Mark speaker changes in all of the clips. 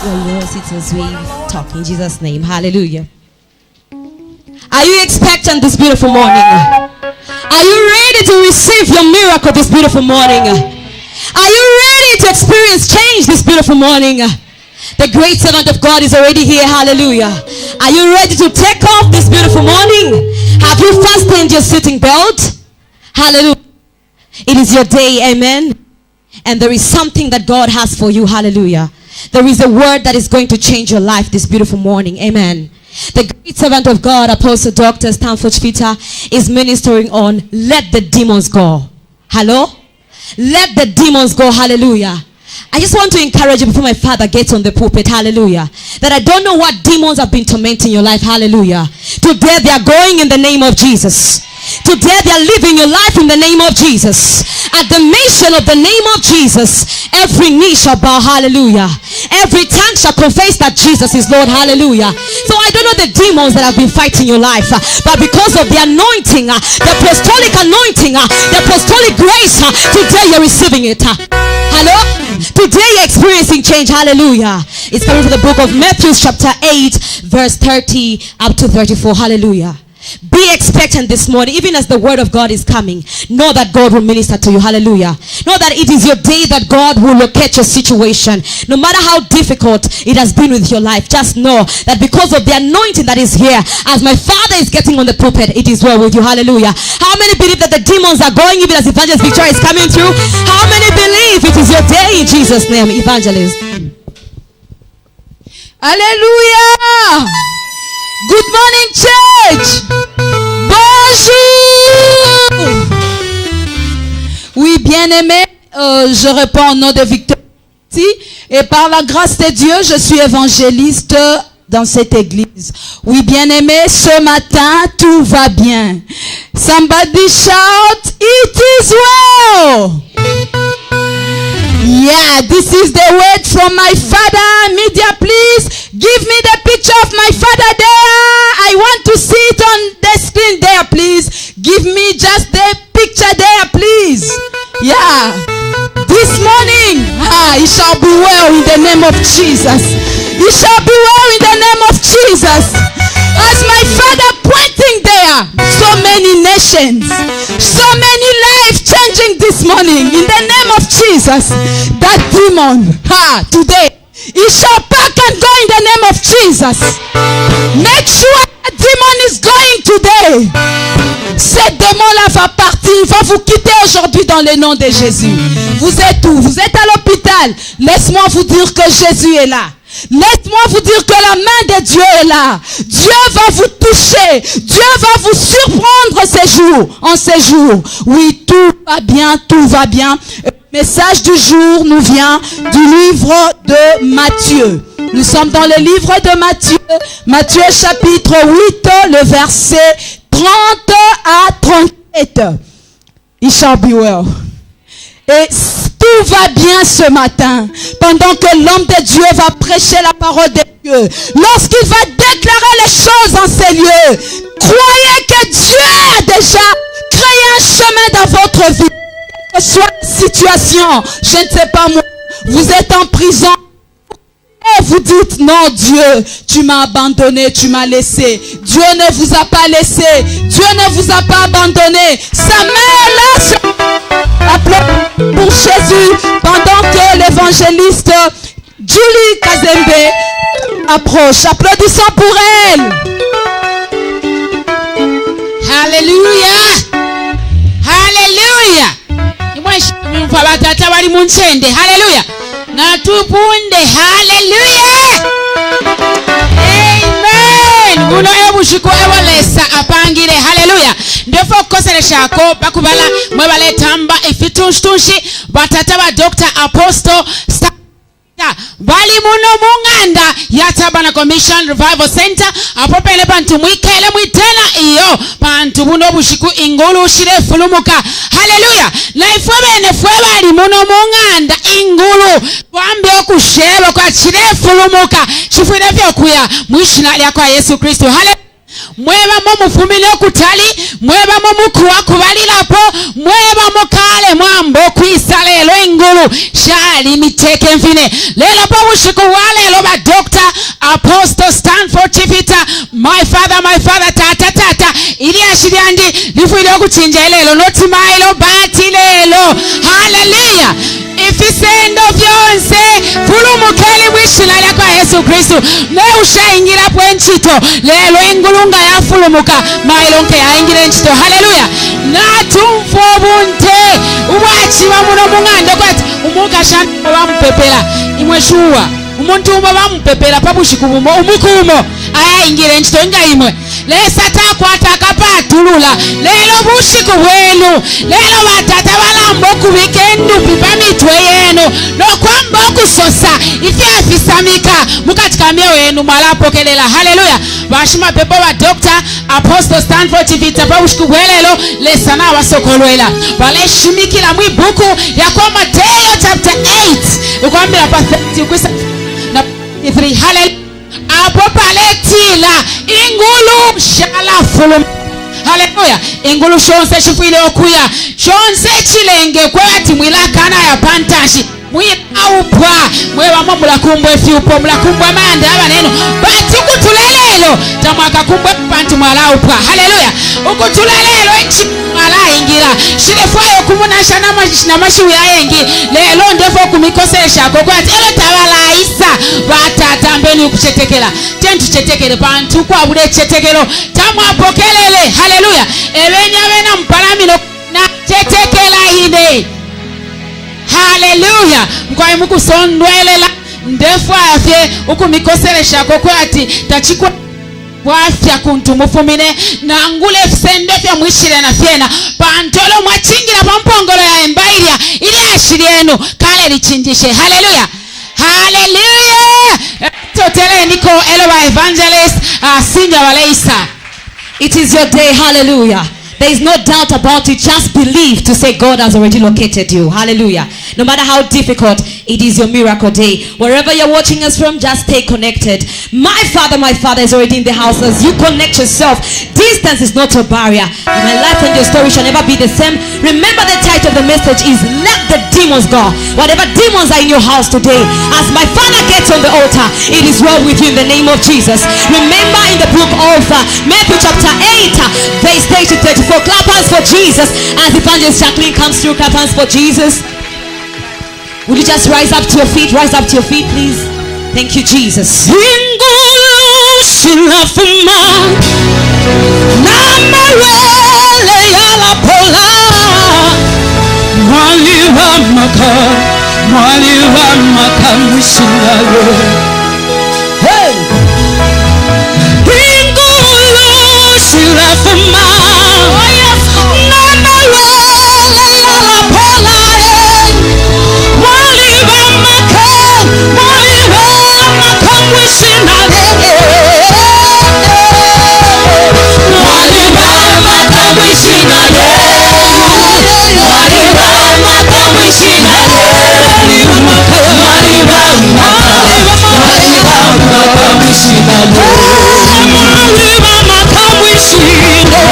Speaker 1: Well, yours, it's as we talk in Jesus' name. Hallelujah. Are you expectant this beautiful morning? Are you ready to receive your miracle this beautiful morning? Are you ready to experience change this beautiful morning? The great servant of God is already here. Hallelujah. Are you ready to take off this beautiful morning? Have you fastened your sitting belt? Hallelujah. It is your day. Amen. And there is something that God has for you. Hallelujah. There is a word that is going to change your life this beautiful morning. Amen. The great servant of God, Apostle Dr. Stanford Fitter, is ministering on let the demons go. Hello? Let the demons go. Hallelujah. I just want to encourage you before my father gets on the pulpit. Hallelujah. That I don't know what demons have been tormenting your life. Hallelujah. Today they are going in the name of Jesus. Today they are living your life in the name of Jesus. At the mention of the name of Jesus, every knee shall bow. Hallelujah. Every tongue shall confess that Jesus is Lord. Hallelujah. So I don't know the demons that have been fighting your life, but because of the anointing, the apostolic anointing, the apostolic grace, today you're receiving it. Hello? Today you're experiencing change. Hallelujah. It's coming from the book of Matthew chapter 8 verse 30 up to 34. Hallelujah. Be expectant this morning, even as the word of God is coming. Know that God will minister to you. Hallelujah. Know that it is your day that God will locate your situation. No matter how difficult it has been with your life, just know that because of the anointing that is here, as my father is getting on the pulpit, it is well with you. Hallelujah. How many believe that the demons are going even as Evangelist Victoria is coming through? How many believe it is your day in Jesus' name, Evangelist?
Speaker 2: Hallelujah. Good morning, church. Bonjour. Oui, bien-aimé, je réponds au nom de Victoria. Et par la grâce de Dieu, je suis évangéliste dans cette église. Oui, bien-aimé, ce matin, tout va bien. Somebody shout, it is well. Yeah, this is the word from my father. Media, please give me the picture of my father there. I want to see it on the screen there, please. Give me just the picture there, please. Yeah. This morning, it shall be well in the name of Jesus. It shall be well in the name of Jesus. As my father pointing there, so many nations, so many lives changing this morning in the name of Jesus. That demon, today, it shall pack and go in the name of Jesus. Make sure that demon is going today. Cette démon-là va partir, il va vous quitter aujourd'hui dans le nom de Jésus. Vous êtes où? Vous êtes à l'hôpital. Laisse-moi vous dire que Jésus est là. Laisse-moi vous dire que la main de Dieu est là. Dieu va vous toucher. Dieu va vous surprendre en ces jours. Oui, tout va bien, tout va bien. Le message du jour nous vient du livre de Matthieu. Nous sommes dans le livre de Matthieu. Matthieu chapitre 8, le verset 30 à 37. It shall be well. Et tout va bien ce matin, pendant que l'homme de Dieu va prêcher la parole de Dieu. Lorsqu'il va déclarer les choses en ces lieux, croyez que Dieu a déjà créé un chemin dans votre vie. Quelle que soit la situation, je ne sais pas moi, vous êtes en prison. Et vous dites, non Dieu, tu m'as abandonné, tu m'as laissé. Dieu ne vous a pas laissé. Dieu ne vous a pas abandonné. Sa main est là. Applaudissez pour Jésus pendant que l'évangéliste Julie Kazembe approche. Applaudissons pour elle.
Speaker 3: Hallelujah. Hallelujah. Hallelujah. Natupunde. Hallelujah. Amen. Muno ebushiko ewalesa apangire. Hallelujah. Ndefo kukosere shako bakubala mwebale tamba ifitunshi batata ba Dr. Apostle bali muno munganda yatabana Commission Revival Center apopele bantu mwikele mwitena iyo bantu buno bushiku ingulu shire fulumuka. Hallelujah. Na ifwebene fwebali muno munganda ingulu wambe okusheba kwa shire fulumuka chifune vyokuya mwishina lyakwa Yesu Kristo. Hallelujah. Mweba mo mufumile okutali, mweba mo mukuwa kubalirapo, mweba mo kale mwambo kwisala elo ingulu. shali miteke mfine lelo pa ushiku wale lo ba Dr. Apostle Stanford Chifita my father tata ili ashiriandi lifuile okuchinja lelo noti mailo bati lelo hallelujah ifisendo vyonse fulumukeli mwishila lako Yesu Kristu ne ushaingira pwenchito lelo engulunga ya fulumuka mailonke ya ingire nchito hallelujah na tumfo bunte uwachiwa muno mungando kwati umuka shanda wampepela imweshuwa umuntu umwe bampepela pabushiku bumo umukumo aya ingire nchito inga imwe lesa takwata kapatulula lelo bushiku bwenu lelo batata balambo kubikendu pipamitwe yenu nokwamba okusosa ifi afisamika mukatika myoyo yenu mwalapokelela haleluya bashima pepo wa Dr. Apostle Stanford Chifita pabushiku bwelelo lesa na wasokolwela baleshimikila mwibuku ya Mateo chapter 8 ukwambira pa 30 kwisa na 3 haleluya apo paletila ingulu shala fulum haleluya ingulu shonse shifile okuya shonse chilenge kwati mwilakana ya pantashi mwinaupwa mwewa mulakumbwe fiupo mulakumbwe manda abaneno bati ukutulelelo tamwaka kumbwe panti mwalaupwa haleluya ukutulelelo enchi mwala ingira shilefwayo kumunasha na mashiwi ya yengi lelo ndefo kumikosesha kokwati elo tabala isa batata ukuchetekela tentu chetekele pantu kwa ule chetekelo tamwapokelele haleluya ebena mpalamino na chetekela ine haleluya mkwaye mukusondwelela ndefu afye ukumikoselesha kokwati tachikwa wafya kuntumufumine na ngule fsendefya mwishile na fyena pantolo mwachingira pampongolo ya embairia ili ashirienu kale lichinjishe haleluya hallelujah totele niko elowa evangelist singa waleisa.
Speaker 1: It is your day. Hallelujah. There is no doubt about it. Just believe to say God has already located you. Hallelujah. No matter how difficult, it is your miracle day. Wherever you're watching us from, just stay connected. My father is already in the house. As you connect yourself, distance is not a barrier. My life and your story shall never be the same. Remember, the title of the message is Let the Demons Go. Whatever demons are in your house today, as my father gets on the altar, it is well with you in the name of Jesus. Remember in the book of Matthew chapter 8, verse 30 to 34. Clap hands for Jesus. As Evangelist Jacqueline comes through, clap hands for Jesus. Would you just rise up to your feet? Rise up to your feet, please. Thank you, Jesus.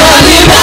Speaker 2: Waliba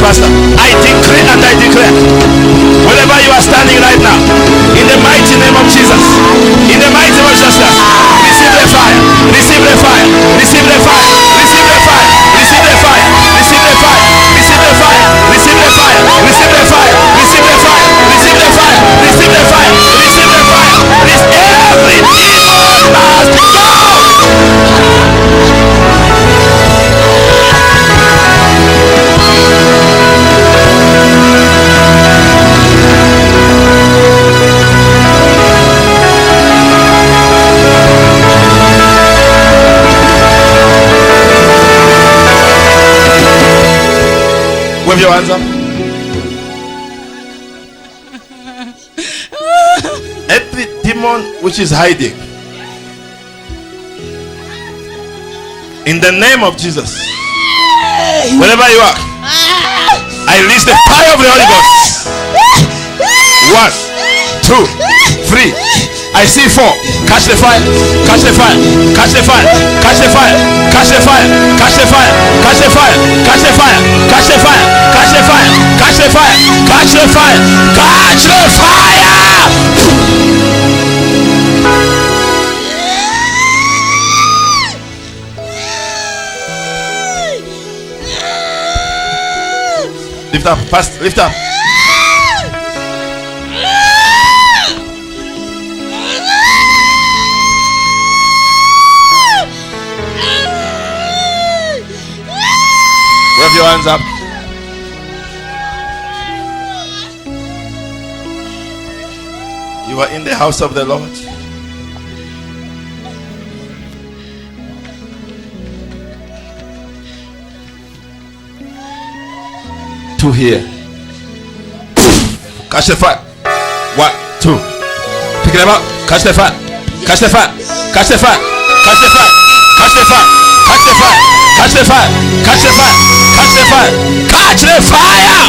Speaker 4: pastor. I decree and I declare, wherever you are standing right now, in the mighty name of Jesus, in the mighty name of Jesus, receive the fire, receive the fire, receive the fire, receive the fire, receive the fire, receive the fire, receive the fire, receive the fire, receive the fire, receive the fire, receive the fire, receive the fire, receive the fire, every demon must go. Wave your hands up. Every demon which is hiding, in the name of Jesus, wherever you are, I release the fire of the Holy Ghost. 1, 2, 3. I see 4. Catch the fire. Catch the fire. Catch the fire. Catch the fire. Catch the fire. Catch the fire. Catch the fire. Catch the fire. Catch the fire. Catch the fire. Catch the fire. Catch the fire. Catch the fire. Lift up, fast, lift up. Wave your hands up. You are in the house of the Lord. Two here. Catch the fire. 1, 2. Pick them up. Catch the fire. Catch the fire. Catch the fire. Catch the fire. Catch the fire. Catch the fire. Catch the fire. Catch the fire. Catch the fire. Catch the fire.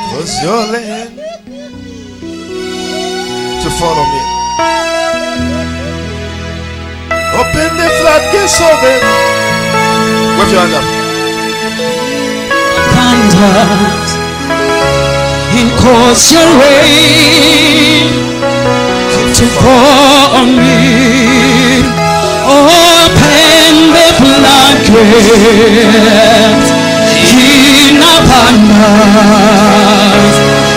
Speaker 4: Cause you're led to follow me. Open the floodgates of it. Wave your hand up.
Speaker 1: Thunders and cause your rain to fall on me. Open the floodgates in abundance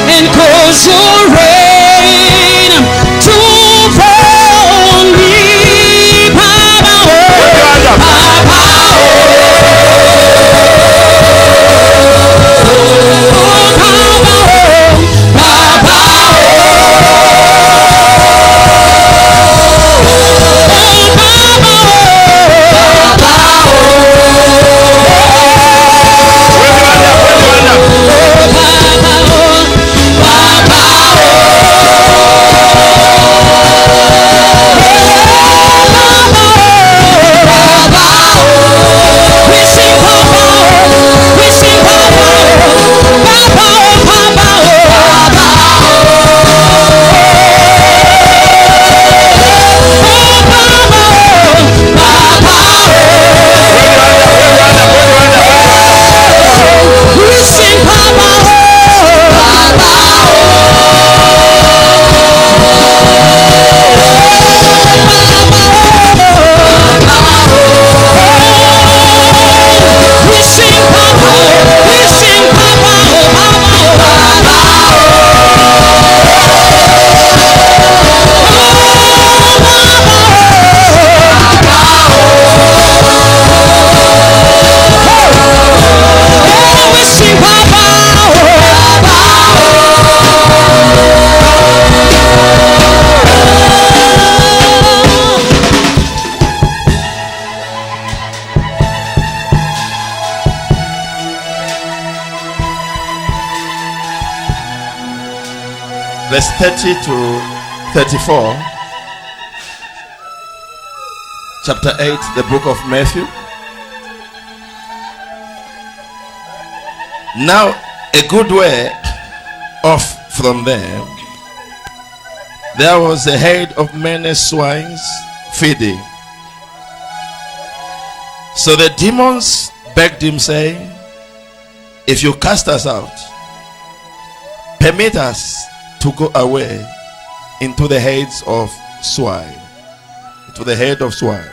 Speaker 1: and cause your rain to fall on me.
Speaker 4: Verse 30 to 34. chapter 8, the book of Matthew. Now, a good way off from there was a herd of many swines feeding. So the demons begged him, saying, if you cast us out, permit us to go away into the herds of swine. Into the herd of swine.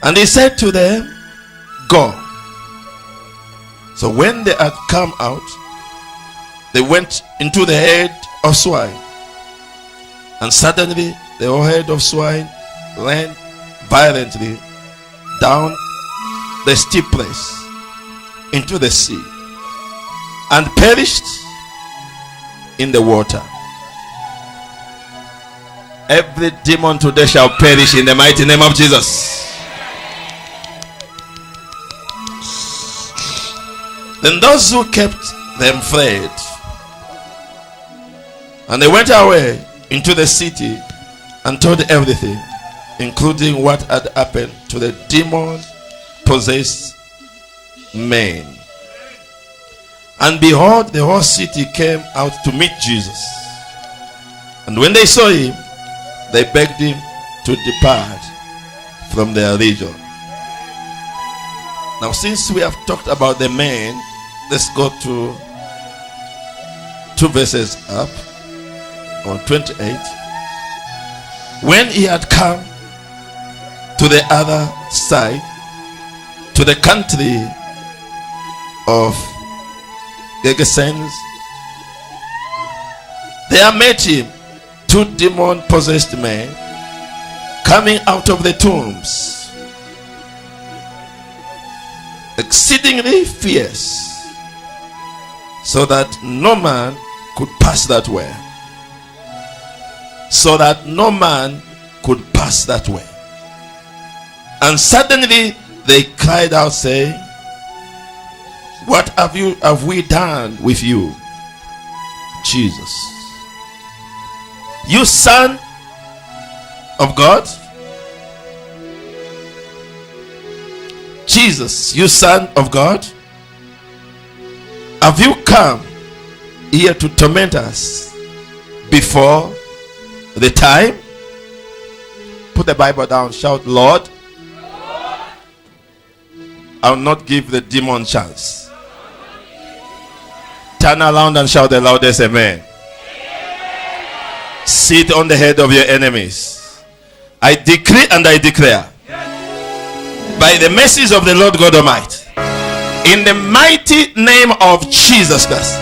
Speaker 4: And he said to them, go. So when they had come out, they went into the herd of swine. And suddenly the whole herd of swine ran violently down the steep place into the sea and perished in the water. Every demon today shall perish in the mighty name of Jesus. Then those who kept them fled, and they went away into the city and told everything, including what had happened to the demon-possessed men. And behold, the whole city came out to meet Jesus. And when they saw him, they begged him to depart from their region. Now, since we have talked about the men, let's go to 2 verses up on 28. When he had come to the other side, to the country of Gergesenes, there met him 2 demon-possessed men coming out of the tombs, exceedingly fierce, so that no man could pass that way. So that no man could pass that way. And suddenly they cried out, saying, what have we done with you, Jesus, you Son of God? Jesus, you Son of God, have you come here to torment us before the time? Put the Bible down. Shout, Lord, I will not give the demon chance. Turn around and shout the loudest amen. Sit on the head of your enemies. I decree and I declare, by the mercies of the Lord God Almighty, in the mighty name of Jesus Christ,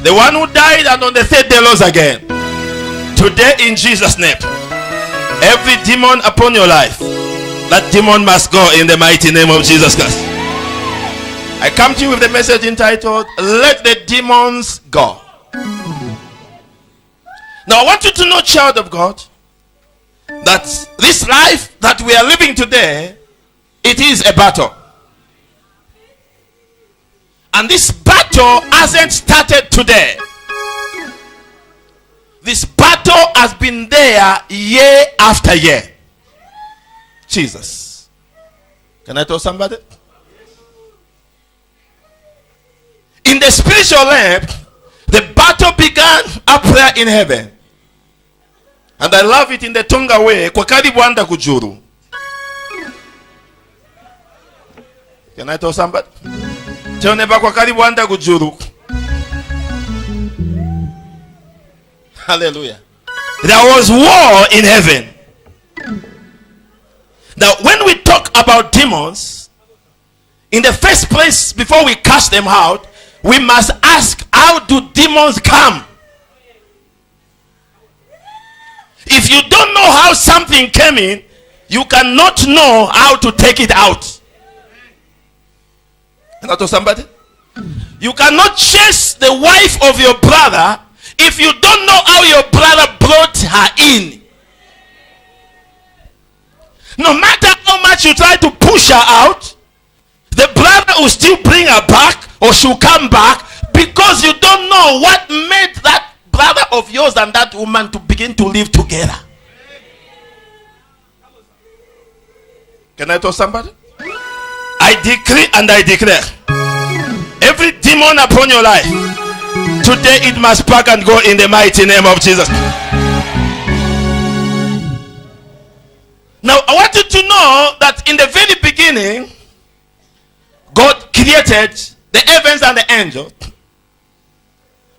Speaker 4: the one who died and on the third day rose again, today in Jesus' name, every demon upon your life, that demon must go in the mighty name of Jesus Christ. I come to you with the message entitled, let the demons go. Now I want you to know, child of God, that this life that we are living today, it is a battle. And this battle hasn't started today. This battle has been there year after year. Jesus. Can I tell somebody? In the spiritual realm, the battle began up there in heaven. And I love it in the Tonga way. Kwa karibu anda kujuru. Can I tell somebody? Tell neighbor kwa karibu anda kujuru. Hallelujah. There was war in heaven. Now when we talk about demons, in the first place, before we cast them out, we must ask, how do demons come? If you don't know how something came in, you cannot know how to take it out. Can I tell somebody? You cannot chase the wife of your brother if you don't know how your brother brought her in. No matter how much you try to push her out, the brother will still bring her back, or she'll come back, because you don't know what made that brother of yours and that woman to begin to live together. Can I tell somebody? I decree and I declare, every demon upon your life, today it must pack and go in the mighty name of Jesus. Now I want you to know that in the very beginning, God created the heavens and the angels.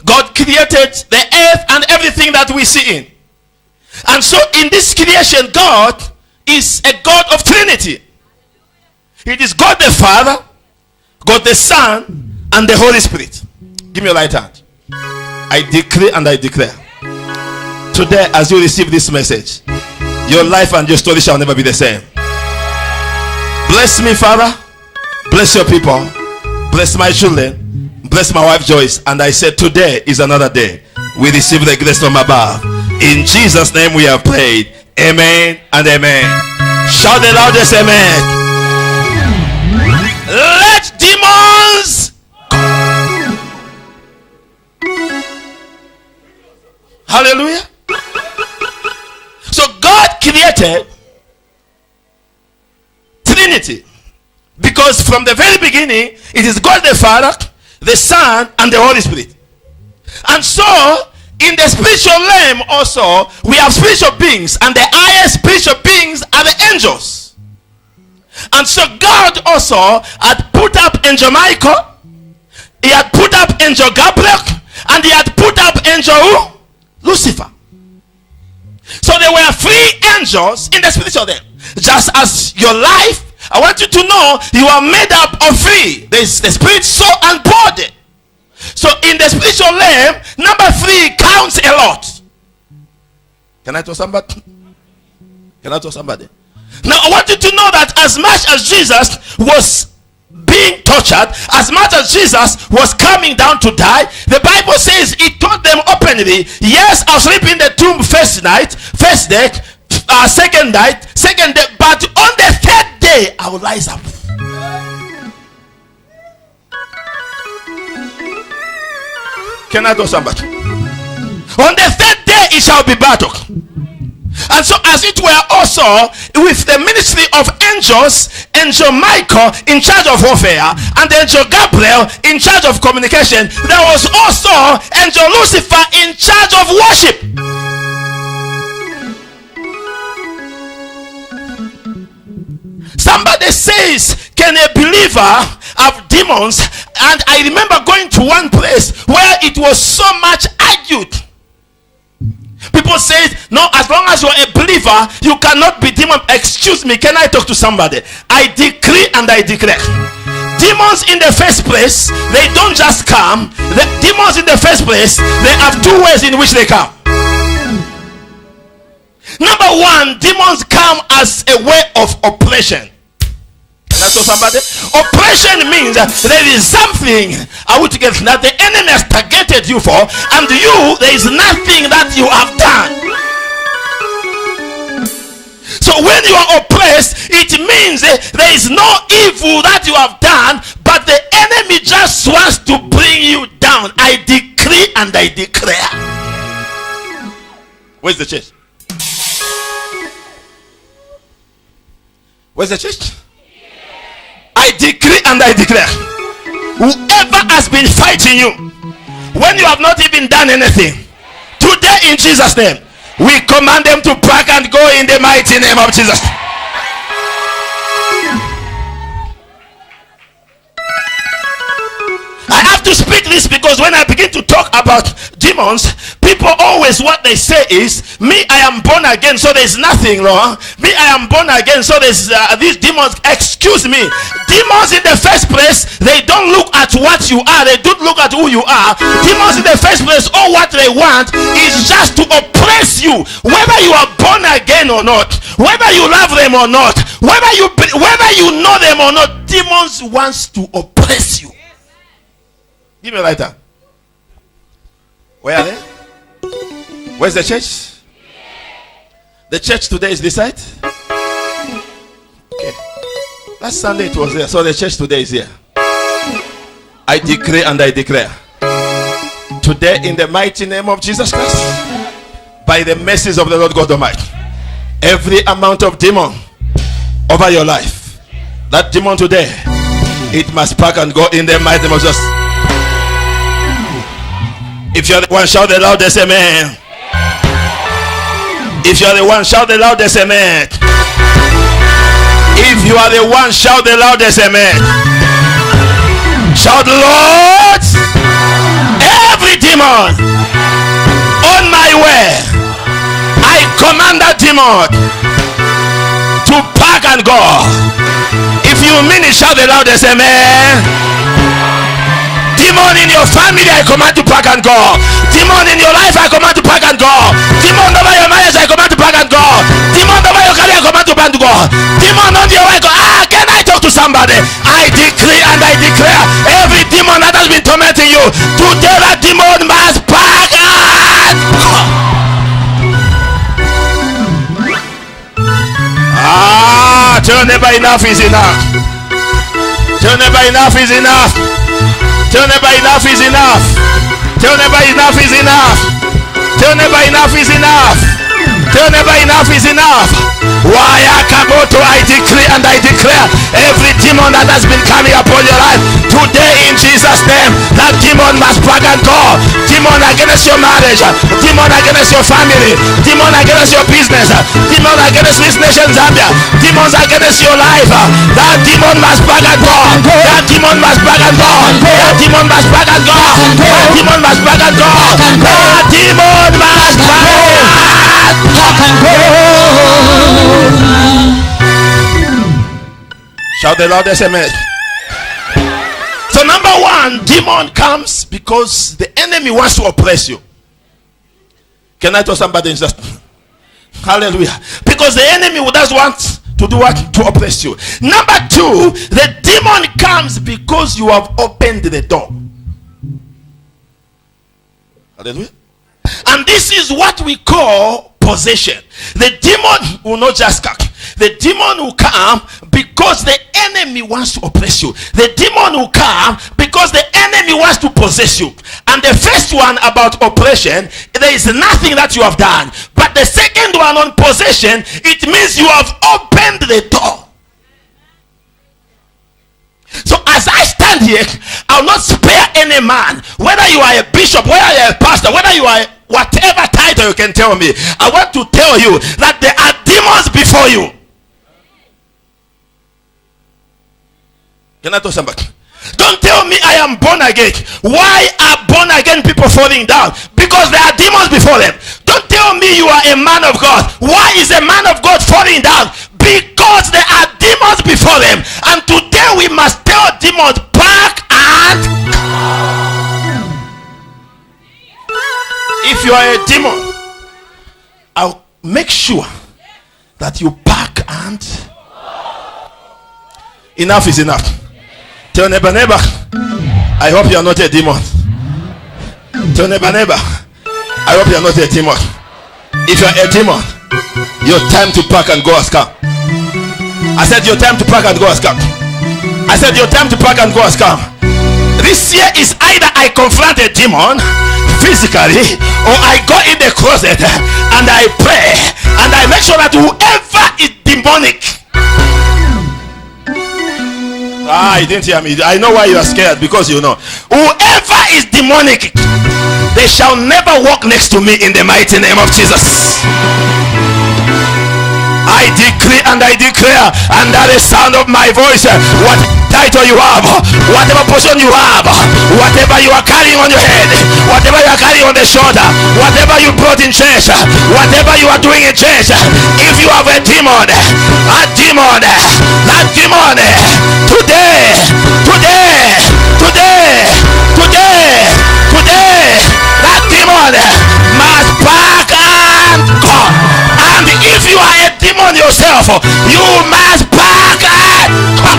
Speaker 4: God created the earth and everything that we see in. And so in this creation, God is a God of Trinity. It is God the Father, God the Son, and the Holy Spirit. Give me your right hand. I decree and I declare, today as you receive this message, your life and your story shall never be the same. Bless me, Father. Bless your people. Bless my children. Bless my wife Joyce. And I said, today is another day. We receive the grace from above. In Jesus' name we have prayed. Amen and amen. Shout the loudest amen. Let demons go. Hallelujah. So God created Trinity, because from the very beginning it is God the Father, the Son, and the Holy Spirit. And so in the spiritual realm also we have spiritual beings, and the highest spiritual beings are the angels. And so God also had put up angel Michael, he had put up angel Gabriel, and he had put up angel who? Lucifer. So there were 3 angels in the spiritual realm. Just as your life, I want you to know you are made up of 3. There's the spirit, soul, and body. So in the spiritual realm, number 3 counts a lot. Can I tell somebody? Can I tell somebody? Now I want you to know that as much as Jesus was being tortured, as much as Jesus was coming down to die, the Bible says he told them openly, yes, I'll sleep in the tomb first night, first day, second night, second day, but on the 3rd day I will rise up. Can I tell somebody? On the 3rd day it shall be battle. And so as it were also with the ministry of angels, angel Michael in charge of warfare and angel Gabriel in charge of communication, there was also angel Lucifer in charge of worship. Somebody says, can a believer have demons? And I remember going to one place where it was so much argued. People say, no, as long as you're a believer, you cannot be demon. Excuse me, can I talk to somebody? I decree and I declare, demons in the first place, they don't just come. The demons in the first place, they have 2 ways in which they come. Number 1, demons come as a way of oppression. Can I tell somebody? Oppression means there is something that the enemy has targeted you for, and you, there is nothing that you have done. So when you are oppressed, it means there is no evil that you have done, but the enemy just wants to bring you down. I decree and I declare. Where's the church? Where's the church? I decree and I declare, whoever has been fighting you when you have not even done anything, today in Jesus' name we command them to pack and go in the mighty name of Jesus. I have to speak this because when I begin to talk about demons, people always what they say is, me, I am born again, so there's nothing wrong. Me, I am born again, so there's these demons. Excuse me, demons in the first place, they don't look at what you are, they don't look at who you are. Demons in the first place, all what they want is just to oppress you, whether you are born again or not, whether you love them or not, whether you know them or not. Demons wants to oppress you. Give me a lighter. Where are they? Where's the church? The church today is this side? Okay. Last Sunday it was there. So the church today is here. I decree and I declare, today in the mighty name of Jesus Christ, by the mercies of the Lord God Almighty, every amount of demon over your life. That demon today, it must pack and go in the mighty name of Jesus. If you're the one, shout the loudest amen. If you're the one, shout the loudest amen. If you are the one, shout the loudest amen. Shout, Lord, every demon on my way, I command that demon to pack and go. If you mean it, shout the loudest amen. Demon in your family, I command to pack and go. Demon in your life, I command to pack and go. Demon over your marriage, I command to pack and go. Demon over your career, I command to pack and go. Demon on your way, can I talk to somebody? I decree and I declare, every demon that has been tormenting you, today that demon must pack and go. Tell neighbor, enough is enough. Tell neighbor, enough is enough. Tell neighbor, enough is enough. Tell neighbor, enough is enough. Tell neighbor, enough is enough. Tell neighbor, enough is enough. Why I decree and I declare, every demon that has been coming upon your life today in Jesus' name, that demon must pack and go. Demon against your marriage, demon against your family, demon against your business, demon against this nation Zambia, demons against your life. That demon must pack and go. That demon must pack and go. That demon must pack and go. That demon must pack and go. That demon must pack and go. Shout the loudest amen. So number one, demon comes because the enemy wants to oppress you. Can I tell somebody just hallelujah? Because the enemy does want to do what? To oppress you. Number two, the demon comes because you have opened the door. Hallelujah. And this is what we call possession. The demon will not just come. The demon will come because the enemy wants to oppress you. The demon will come because the enemy wants to possess you. And the first one about oppression, there is nothing that you have done. But the second one on possession, it means you have opened the door. So as I stand here, I'll not spare any man, whether you are a bishop, whether you are a pastor, whether you are whatever title you can tell me. I want to tell you that there are demons before you. Can I tell somebody? Don't tell me I am born again. Why are born again people falling down? Because there are demons before them. Don't tell me you are a man of God. Why is a man of God falling down? Because there are demons before them. And today we must tell demons, back and if you are a demon, I'll make sure that you back and enough is enough. Tell neighbor, I hope you are not a demon. Tell neighbor, I hope you are not a demon. If you are a demon, your time to pack and go has come. I said your time to pack and go has come. I said your time to pack and go has come. This year is either I confront a demon physically, or I go in the closet and I pray and I make sure that whoever is demonic. You didn't hear me. I know why you are scared, because you know whoever is demonic, they shall never walk next to me in the mighty name of Jesus. I decree and I declare under the sound of my voice, what title you have, whatever position you have, whatever you are carrying on your head, whatever you are carrying on the shoulder, whatever you brought in church, whatever you are doing in church, if you have a demon, that demon, today, that demon must back and go. And if you are a demon yourself, you must back and go.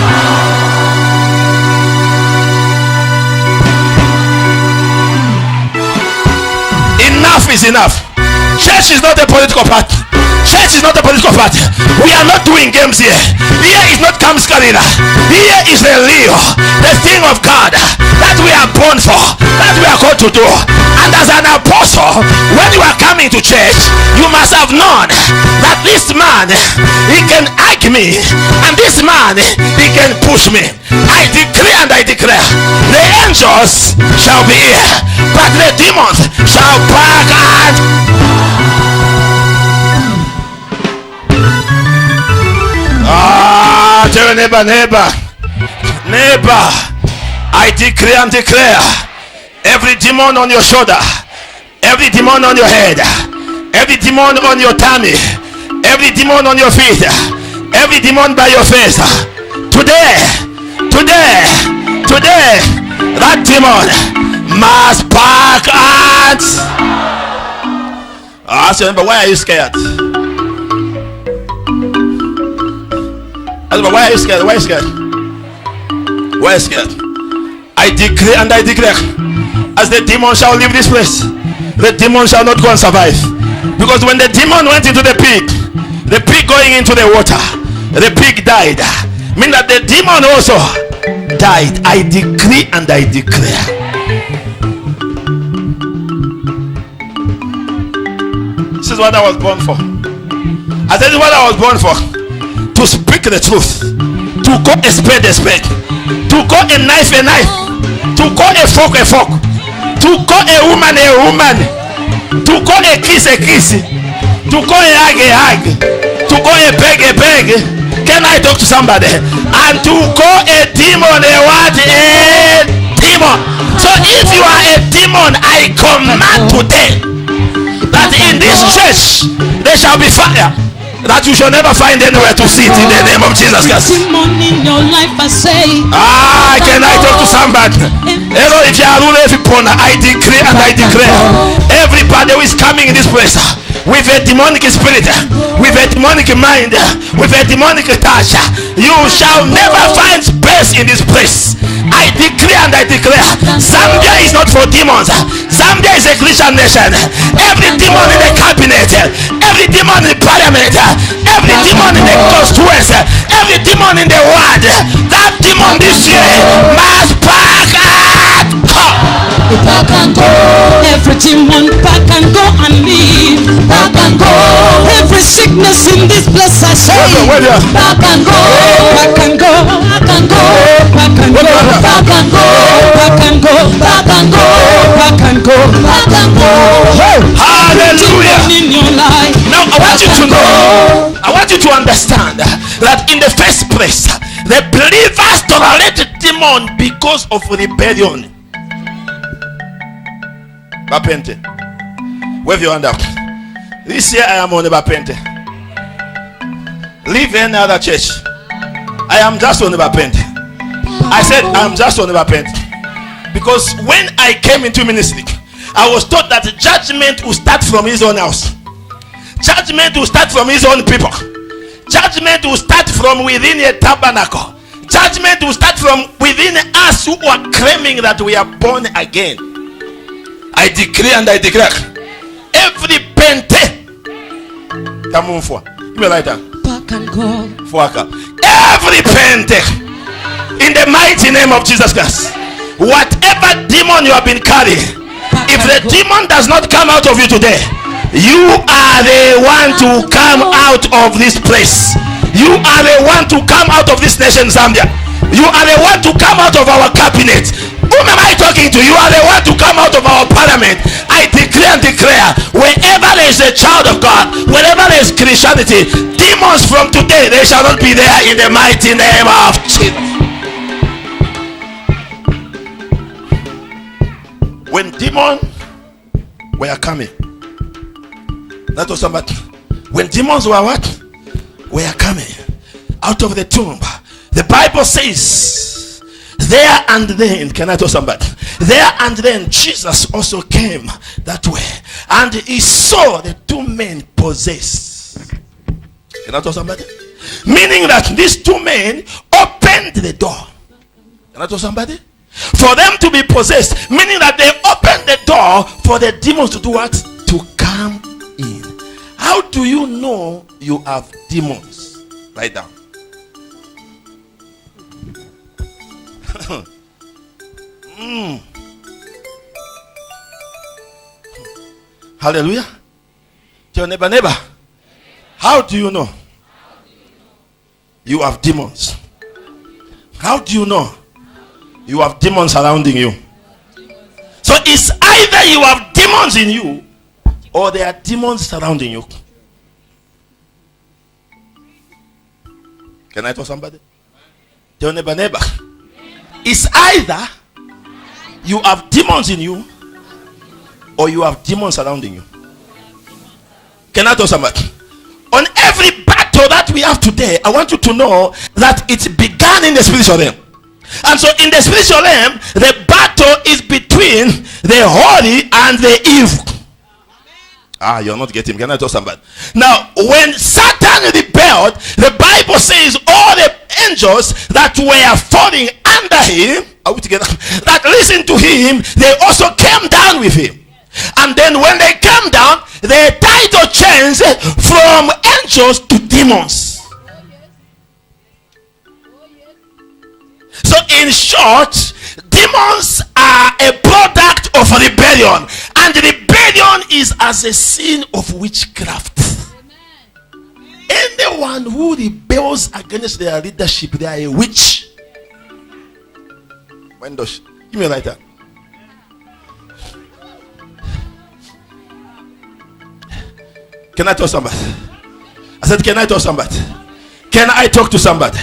Speaker 4: Enough is enough. Church is not a political party. Church is not a political party. We are not doing games here. Here is not Camps Karina. Here is the real, the thing of God that we are born for, that we are called to do. And as an apostle, when you are coming to church, you must have known that this man, he can argue me, and this man, he can push me. I decree and I declare, the angels shall be here, but the demons shall back and tell your neighbor, I decree and declare, every demon on your shoulder, every demon on your head, every demon on your tummy, every demon on your feet, every demon by your face, today, that demon must back and ask your neighbor, why are you scared? Why are you scared? Why are you scared? Why are you scared? I decree and I declare, as the demon shall leave this place, the demon shall not go and survive. Because when the demon went into the pig going into the water, the pig died. Meaning that the demon also died. I decree and I declare. This is what I was born for. I tell you what I was born for. To speak the truth, to call a spade, to call a knife, to call a fork, to call a woman, to call a kiss, to call a hug, to call a beg. Can I talk to somebody? And to call a demon a what? A demon. So if you are a demon, I command today that in this church there shall be fire that you shall never find anywhere to sit in the name of Jesus Christ. Can I talk to somebody? Hello, if you are ruling every corner, I decree and I declare, everybody who is coming in this place with a demonic spirit, with a demonic mind, with a demonic touch, you shall never find space in this place. I decree and I declare, Zambia is not for demons. Zambia is a Christian nation. Every demon in the cabinet, every demon in the parliament, every demon in the constituency, every demon in the world, that demon this year must back and go.
Speaker 2: Every demon back and go and leave. Back and go. Every sickness in this place I say, back and go. Back and go. Back and go. Back and go. Back and go. Back and go. Back and go. Back and go. Back and go.
Speaker 4: Hallelujah. Now I want you to know, I want you to understand that in the first place, the believers tolerated demon because of rebellion. Bapente. Wave your hand up. This year I am on the Bapente. Leave any other church. I am just on the Bapente. I said I am just on the Bapente. Because when I came into ministry, I was taught that judgment will start from his own house. Judgment will start from his own people. Judgment will start from within a tabernacle. Judgment will start from within us who are claiming that we are born again. I decree and I declare, every pente, come on for, give me a lighter.
Speaker 2: Back and go.
Speaker 4: Every pente, in the mighty name of Jesus Christ, whatever demon you have been carrying, if the demon does not come out of you today, you are the one to come out of this place. You are the one to come out of this nation, Zambia. You are the one to come out of our cabinet. Whom am I talking to? You are the one to come out of our parliament. I declare and declare, wherever there is a child of God, wherever there is Christianity, demons from today, they shall not be there in the mighty name of Jesus. When demons were coming, that was somebody. When demons were what? Were coming out of the tomb. The Bible says, there and then, can I tell somebody? There and then Jesus also came that way, and he saw the two men possessed. Can I tell somebody? Meaning that these two men opened the door. Can I tell somebody? For them to be possessed, meaning that they opened the door for the demons to do what? To come in. How do you know you have demons? Write down. Hallelujah. Tell your neighbor, how do you know you have demons. How do you know? You have demons surrounding you. So it's either you have demons in you or there are demons surrounding you. Can I tell somebody? Tell neighbor. It's either you have demons in you or you have demons surrounding you. Can I tell somebody? On every battle that we have today, I want you to know that it began in the spiritual realm. And so in the spiritual realm, the battle is between the holy and the evil. You're not getting. Can I tell somebody? Now, when Satan rebelled, the Bible says all the angels that were falling under him, are we together? That listened to him, they also came down with him. And then when they came down, the title changed from angels to demons. So in short, demons are a product of rebellion, and rebellion is as a sin of witchcraft. Anyone who rebels against their leadership, they are a witch. Wendosh, give me a lighter. Can I talk to somebody? I said, can I talk to somebody? Can I talk to somebody?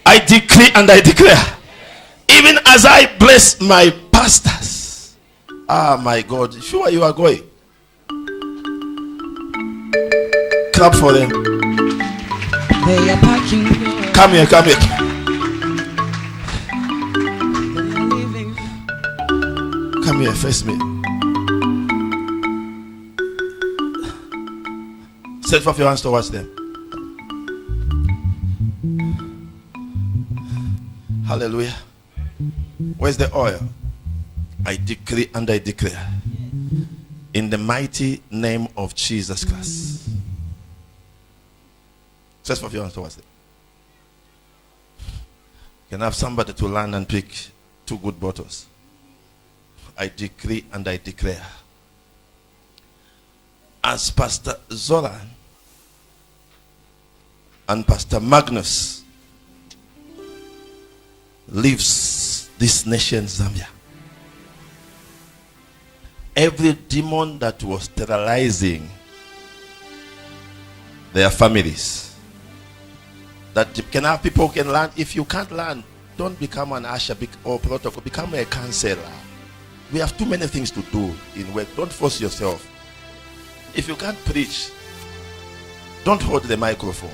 Speaker 4: I decree and I declare, even as I bless my pastors. My God, sure you are going. Clap for them.
Speaker 1: They are packing.
Speaker 4: Come here. Come here, face me. Set up your hands towards them. Hallelujah. Where's the oil? I decree and I declare, in the mighty name of Jesus Christ. Set up your hands towards them. Can I have somebody to land and pick 2 good bottles? I decree and I declare, as Pastor Zoran and Pastor Magnus leaves this nation, Zambia, every demon that was terrorizing their families, that can have people who can learn. If you can't learn, don't become an usher or protocol, become a counselor. We have too many things to do in work. Don't force yourself. If you can't preach, don't hold the microphone.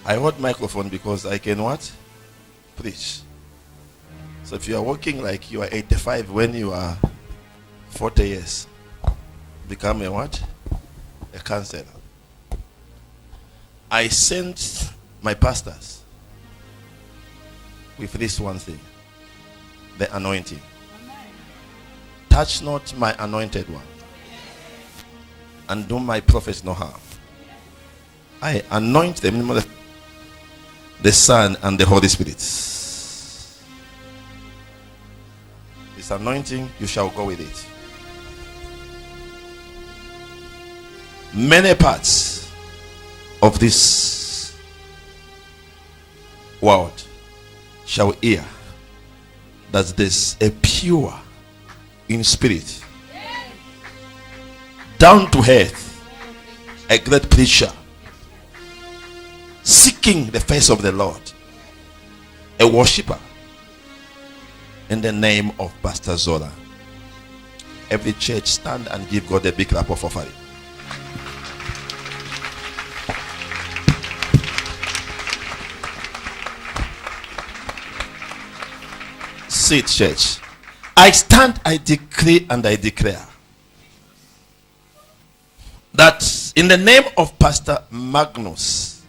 Speaker 4: I hold microphone because I can what? Preach. So if you are walking like you are 85 when you are 40 years, become a what? A counselor. I sent my pastors with this one thing, the anointing. Touch not my anointed one, and do my prophets no harm. I anoint them in the Son and the Holy Spirit. This anointing, you shall go with it. Many parts of this world shall hear that there's a pure in spirit, down to earth, a great preacher seeking the face of the Lord, a worshipper, in the name of Pastor Zola. Every church stand and give God a big clap of offering. Sit, church. I stand, I decree and I declare that in the name of Pastor Magnus,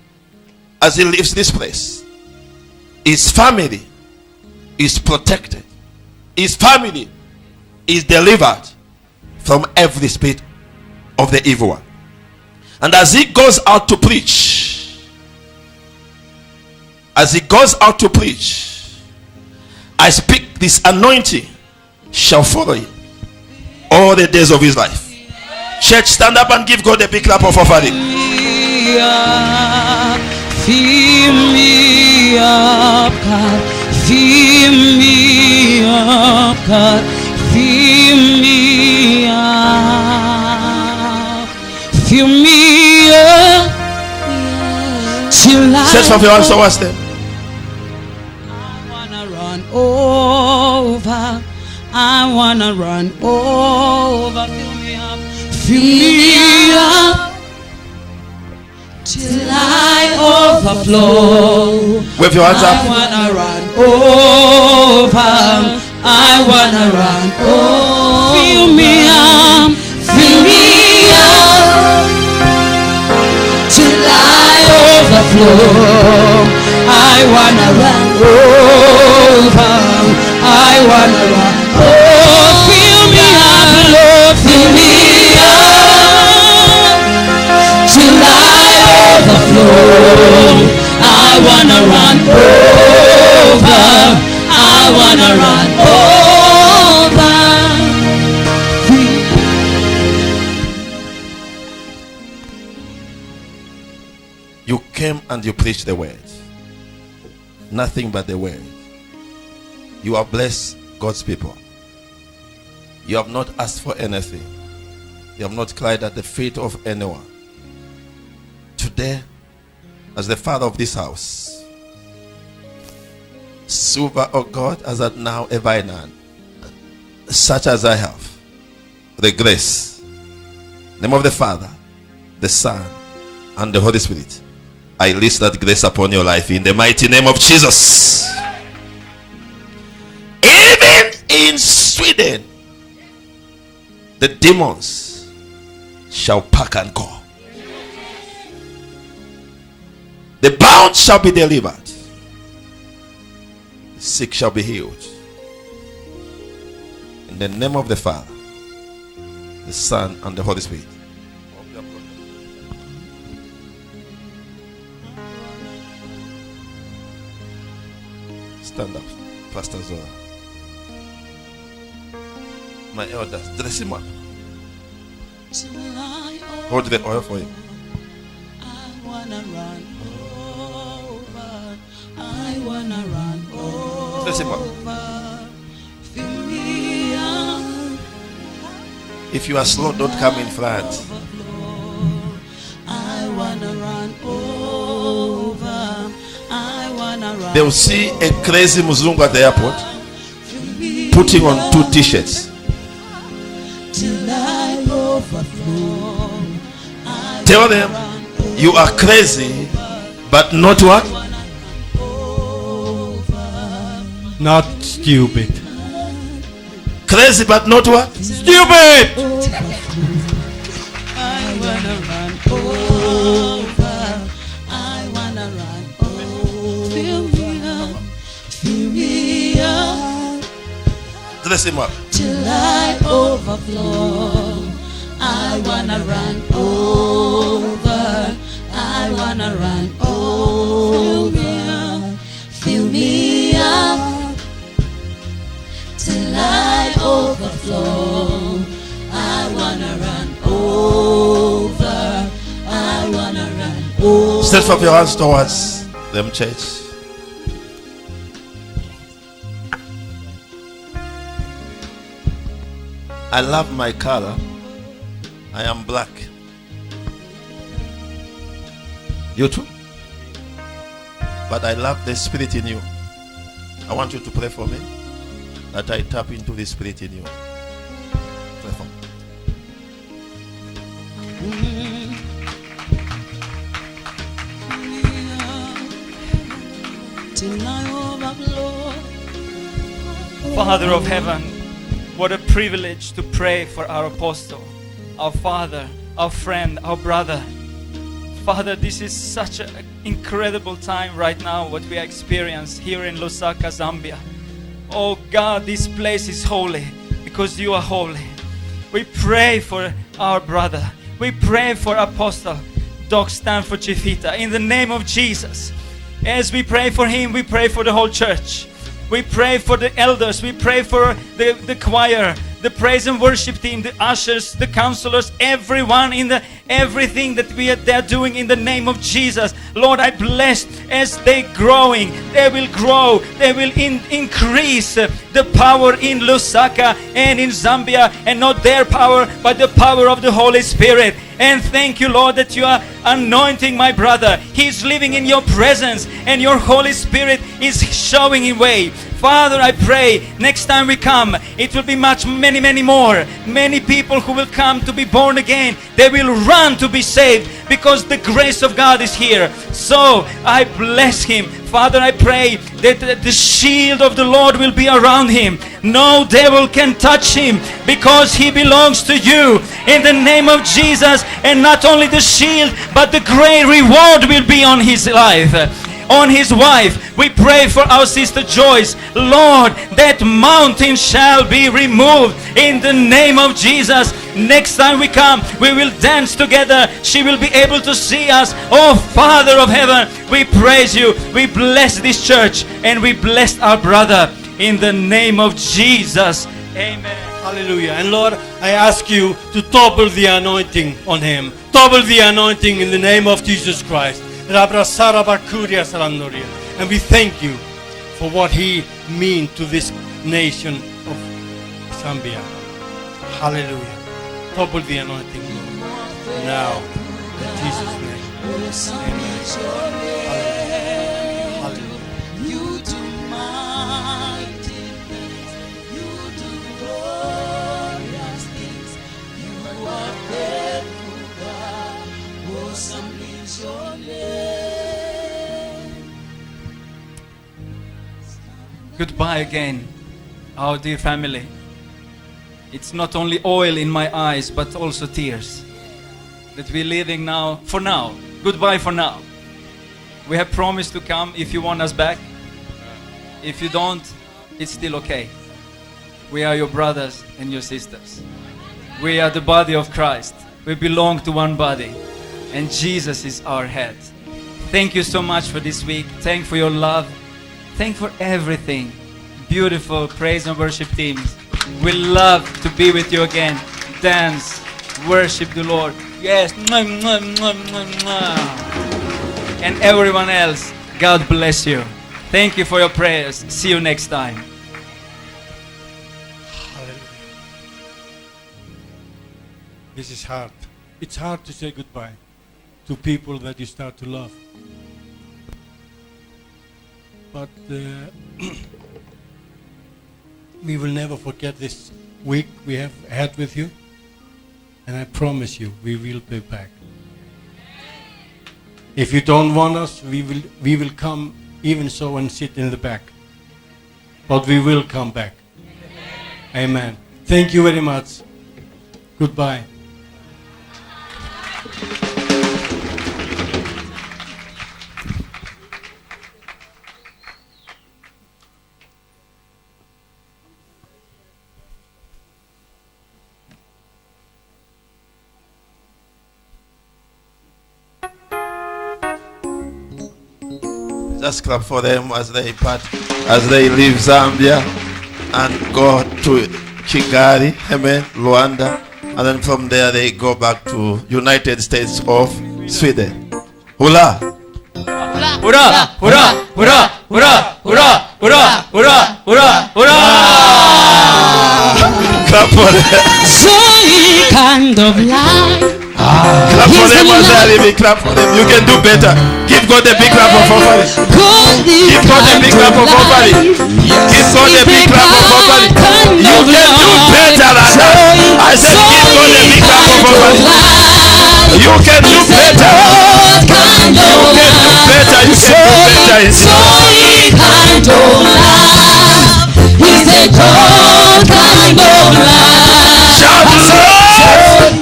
Speaker 4: as he leaves this place, his family is protected, his family is delivered from every spirit of the evil one. And as he goes out to preach, I speak, this anointing shall follow him all the days of his life. Church, stand up and give God a big clap of offering.
Speaker 2: Fill me up, God. Fill me up, God. Fill me up. Fill me up. Till I
Speaker 4: Stretch forth your hands towards them.
Speaker 2: wanna run over. I wanna run over. Fill me up. Fill me up. Till I overflow.
Speaker 4: Wave your hands
Speaker 2: I
Speaker 4: up.
Speaker 2: wanna run over. I wanna run over. Fill me up. Fill me up. Till I overflow. I wanna run over. I wanna run over. Fill me up, Lord. Fill me up. Till I overflow. I wanna run over. I wanna run over.
Speaker 4: You came and you preached the word. Nothing but the word. You have blessed God's people. You have not asked for anything. You have not cried at the feet of anyone. Today, as the father of this house, silver, oh God, as at now a vine, such as I have, the grace, name of the Father, the Son, and the Holy Spirit. I release that grace upon your life in the mighty name of Jesus. Even in Sweden, the demons shall pack and go. The bound shall be delivered. The sick shall be healed. In the name of the Father, the Son, and the Holy Spirit. Stand up, Pastor Zora. My elders, dress him up. Hold the oil for him.
Speaker 2: I wanna run over. I wanna run over.
Speaker 4: Dress him up.
Speaker 2: Fill me up.
Speaker 4: If you are slow, don't come in front.
Speaker 2: I wanna run over. I wanna run.
Speaker 4: They will see a crazy Muzungu at the airport putting on 2 t-shirts.
Speaker 2: Till I overflow.
Speaker 4: Tell them you are crazy, but not what?
Speaker 5: Not stupid.
Speaker 4: Crazy, but not what?
Speaker 5: Stupid!
Speaker 2: I wanna run over. I wanna run over. Fill me up. Fill me up.
Speaker 4: Dress him up.
Speaker 2: Till I overflow. I wanna run over. I wanna run over. Fill me up. Till I overflow. I wanna run over. I wanna run over.
Speaker 4: Stretch up your hands towards them, church. I love my color. I am black. You too? But I love the spirit in you. I want you to pray for me that I tap into the spirit in you. Pray for me.
Speaker 2: Till I overflow.
Speaker 6: Father of heaven, what a privilege to pray for our apostle, our father, our friend, our brother. Father, this is such an incredible time right now, what we experience here in Lusaka, Zambia. Oh God, this place is holy because you are holy. We pray for our brother. We pray for Apostle Doc Stanford Chifita in the name of Jesus. As we pray for him, we pray for the whole church. We pray for the elders. We pray for the choir, the praise and worship team, the ushers, the counselors, everyone in everything that they're doing in the name of Jesus. Lord, I bless as they growing, they will grow, they will increase the power in Lusaka and in Zambia, and not their power, but the power of the Holy Spirit. And thank you, Lord, that you are anointing my brother. He's living in your presence, and your Holy Spirit is showing him way. Father, I pray next time we come, it will be many more. Many people who will come to be born again. They will run to be saved because the grace of God is here. So I bless him. Father, I pray that the shield of the Lord will be around him. No devil can touch him because he belongs to you. In the name of Jesus, and not only the shield, but the great reward will be on his life. On his wife, we pray for our sister Joyce. Lord, that mountain shall be removed in the name of Jesus. Next time we come, we will dance together. She will be able to see us. Oh, Father of heaven, we praise you. We bless this church, and we bless our brother in the name of Jesus. Amen.
Speaker 5: Hallelujah. And Lord, I ask you to double the anointing on him. Double the anointing in the name of Jesus Christ. And we thank you for what he means to this nation of Zambia. Hallelujah. Double the anointing, Lord. Now, in Jesus' name. Amen. Hallelujah. Hallelujah.
Speaker 2: You do mighty things. You do glorious things. You are faithful, God. Awesome is your name.
Speaker 6: Goodbye again, our dear family. It's not only oil in my eyes, but also tears. That we're living now, for now. Goodbye for now. We have promised to come if you want us back. If you don't, it's still okay. We are your brothers and your sisters. We are the body of Christ. We belong to one body. And Jesus is our head. Thank you so much for this week. Thank for your love. Thank for everything. Beautiful praise and worship teams. We love to be with you again. Dance, worship the Lord. Yes. And everyone else, God bless you. Thank you for your prayers. See you next time.
Speaker 5: Hallelujah. This is hard. It's hard to say goodbye to people that you start to love. But we will never forget this week we have had with you. And I promise you, we will be back. If you don't want us, we will come even so and sit in the back. But we will come back. Amen. Thank you very much. Goodbye.
Speaker 4: Just clap for them as they leave Zambia and go to Kigali, amen, Luanda, and then from there they go back to United States of Sweden. Hurrah!
Speaker 6: Hurrah! Hurrah! Hurrah! Hurrah! Hurrah! Hurrah! Hurrah! Hurrah! Hurrah!
Speaker 4: Clap for them.
Speaker 2: Joy kind of life.
Speaker 4: Clap for them as they are leaving. Clap for them. You can do better. Give God a big clap of offering. Give God a big clap of offering. Give God a big clap of offering. You can do better than that. I said give God a big clap of offering. You can do better. You can do better. You can do better.
Speaker 2: He's a God kind of love.
Speaker 4: Shout Lord!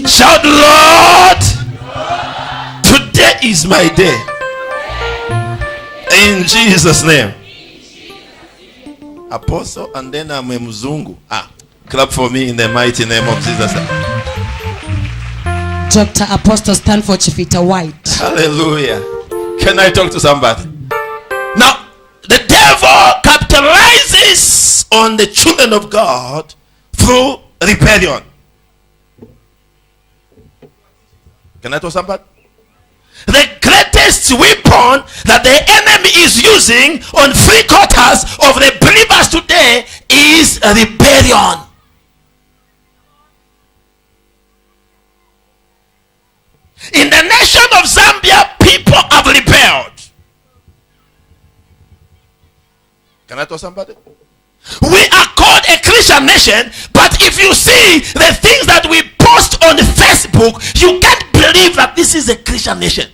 Speaker 4: Shout Lord! Today is my day. In Jesus' name. Apostle, and then I'm a Mzungu. Clap for me in the mighty name of Jesus.
Speaker 1: Dr. Apostle Stanford Chifita White.
Speaker 4: Hallelujah. Can I talk to somebody? Now, the devil capitalized rises on the children of God through rebellion. Can I tell somebody? The greatest weapon that the enemy is using on 3/4 of the believers today is rebellion. In the nation of Zambia, people have rebelled. Can I tell somebody? We are called a Christian nation, but if you see the things that we post on Facebook, you can't believe that this is a Christian nation.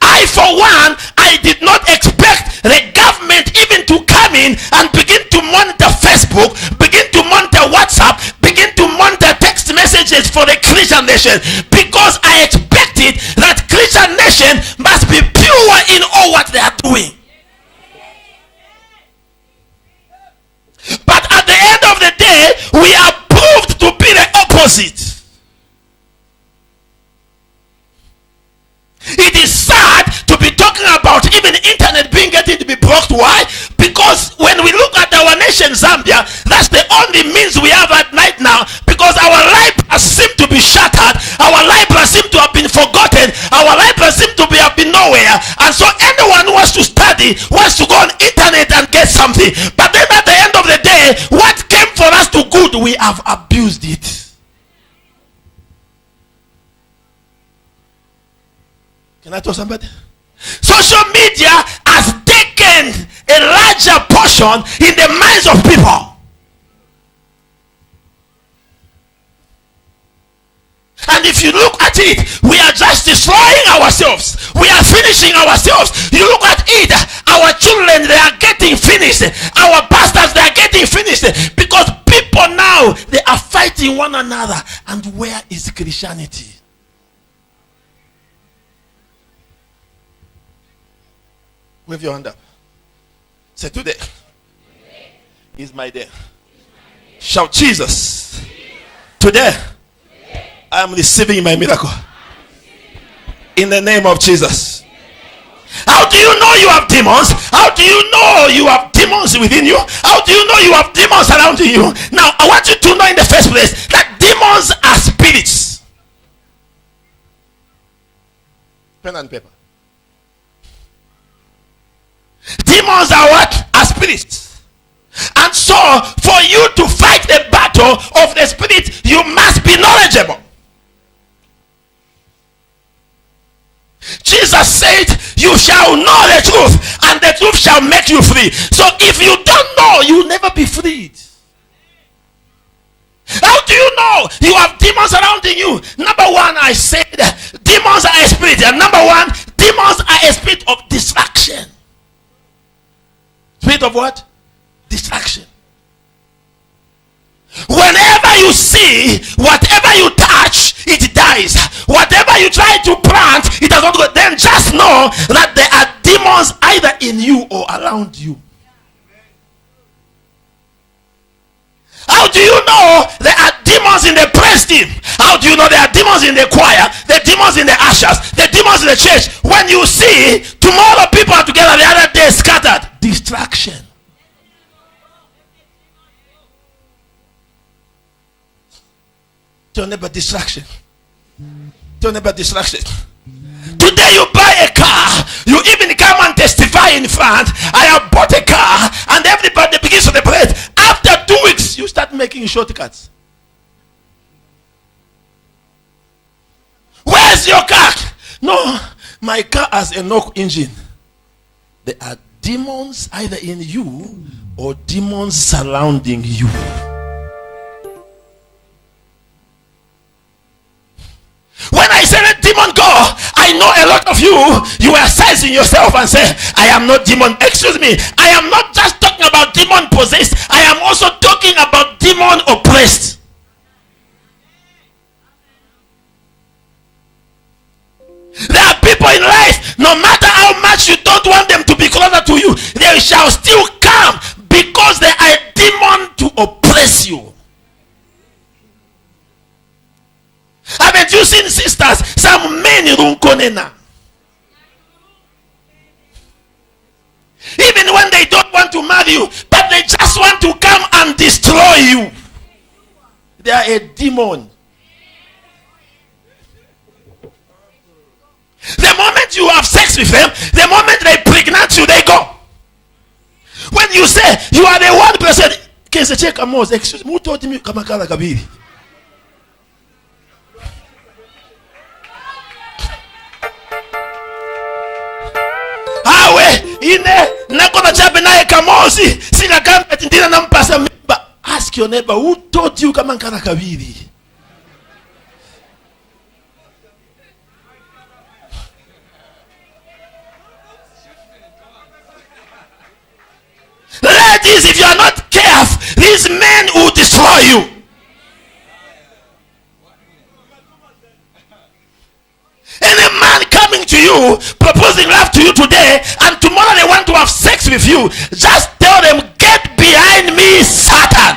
Speaker 4: I, for one, I did not expect the government even to come in and begin to monitor Facebook, begin to monitor WhatsApp, begin to monitor text messages for the Christian nation, because I expected that Christian nation must be pure in all what they are doing. But at the end of the day, we are proved to be the opposite. It is sad to be talking about even internet being getting to be blocked. Why? Because when we look at our nation Zambia, that's the only means we have at night now, because our libraries seem to be shattered, our libraries seem to have been forgotten, our libraries seem to have been nowhere, and so anyone who wants to study wants to go on internet and get something. But then at the end of the day, what came for us to good, we have abused it. Can I tell somebody? Social media has taken a larger portion in the minds of people. And if you look at it, we are just destroying ourselves. We are finishing ourselves. You look at it, our children, they are getting finished. Our pastors, they are getting finished. Because people now, they are fighting one another. And where is Christianity? Wave your hand up. Say, today is my day. Shout, Jesus. Today, I am receiving my miracle. In the name of Jesus. How do you know you have demons? How do you know you have demons within you? How do you know you have demons around you? Now, I want you to know in the first place that demons are spirits. Pen and paper. Demons are what? Are spirits. And so, for you to fight the battle of the spirit, you must be knowledgeable. Jesus said, you shall know the truth, and the truth shall make you free. So if you don't know, you'll never be freed. How do you know you have demons around you? Number one, I said, demons are a spirit. And number one, demons are a spirit of distraction. Spirit of what? Distraction. Whenever you see, whatever you touch, it dies. Whatever you try to plant, it does not go. Then just know that there are demons either in you or around you. How do you know there are demons in the praise team? How do you know there are demons in the choir, the demons in the ushers, the demons in the church? When you see tomorrow people are together, the other day scattered. Distraction. Tell neighbor distraction. Tell neighbor distraction. Today you buy a car, you even come and testify in front. I have bought a car, and everybody begins to celebrate. After 2 weeks, you start making shortcuts. Where's your car? No, my car has a knock engine. There are demons either in you or demons surrounding you. When I say let demon go, I know a lot of you are sizing yourself and say, I am not demon. Excuse me, I am not just talking about demon possessed. I am also talking about demon oppressed. There are people in life, no matter how much you don't want them to be closer to you, they shall still come because they are a demon to oppress you. Haven't you seen sisters? Some men runkonena. Even when they don't want to marry you, but they just want to come and destroy you. They are a demon. The moment you have sex with them, the moment they pregnant you, they go. When you say you are the one person, excuse me, who told me kamakala kabiri? Ine nakona chape naye kamosi sina kamba tindina nampasa mimba. Ask your neighbor, who told you kamakala kabiri? Ladies, if you are not careful, these men will destroy you. Any man coming to you, proposing love to you today, and tomorrow they want to have sex with you, just tell them, get behind me, Satan.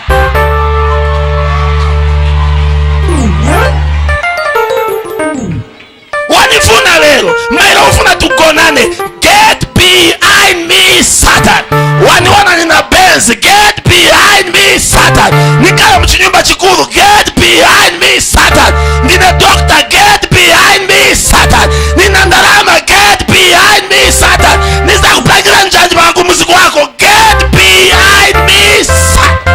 Speaker 4: Wanifuna lelo, mailofuna tukonane, get behind me, Satan. Waniwana nina Benz, get behind me, Satan. Nikala mchinyumba chikuru, get behind me, Satan. Nina doctor, get behind me, Satan. Nina ndarama, get behind me, Satan. Nisa kuplagira njaji wangu muziku wako, get behind me, Satan.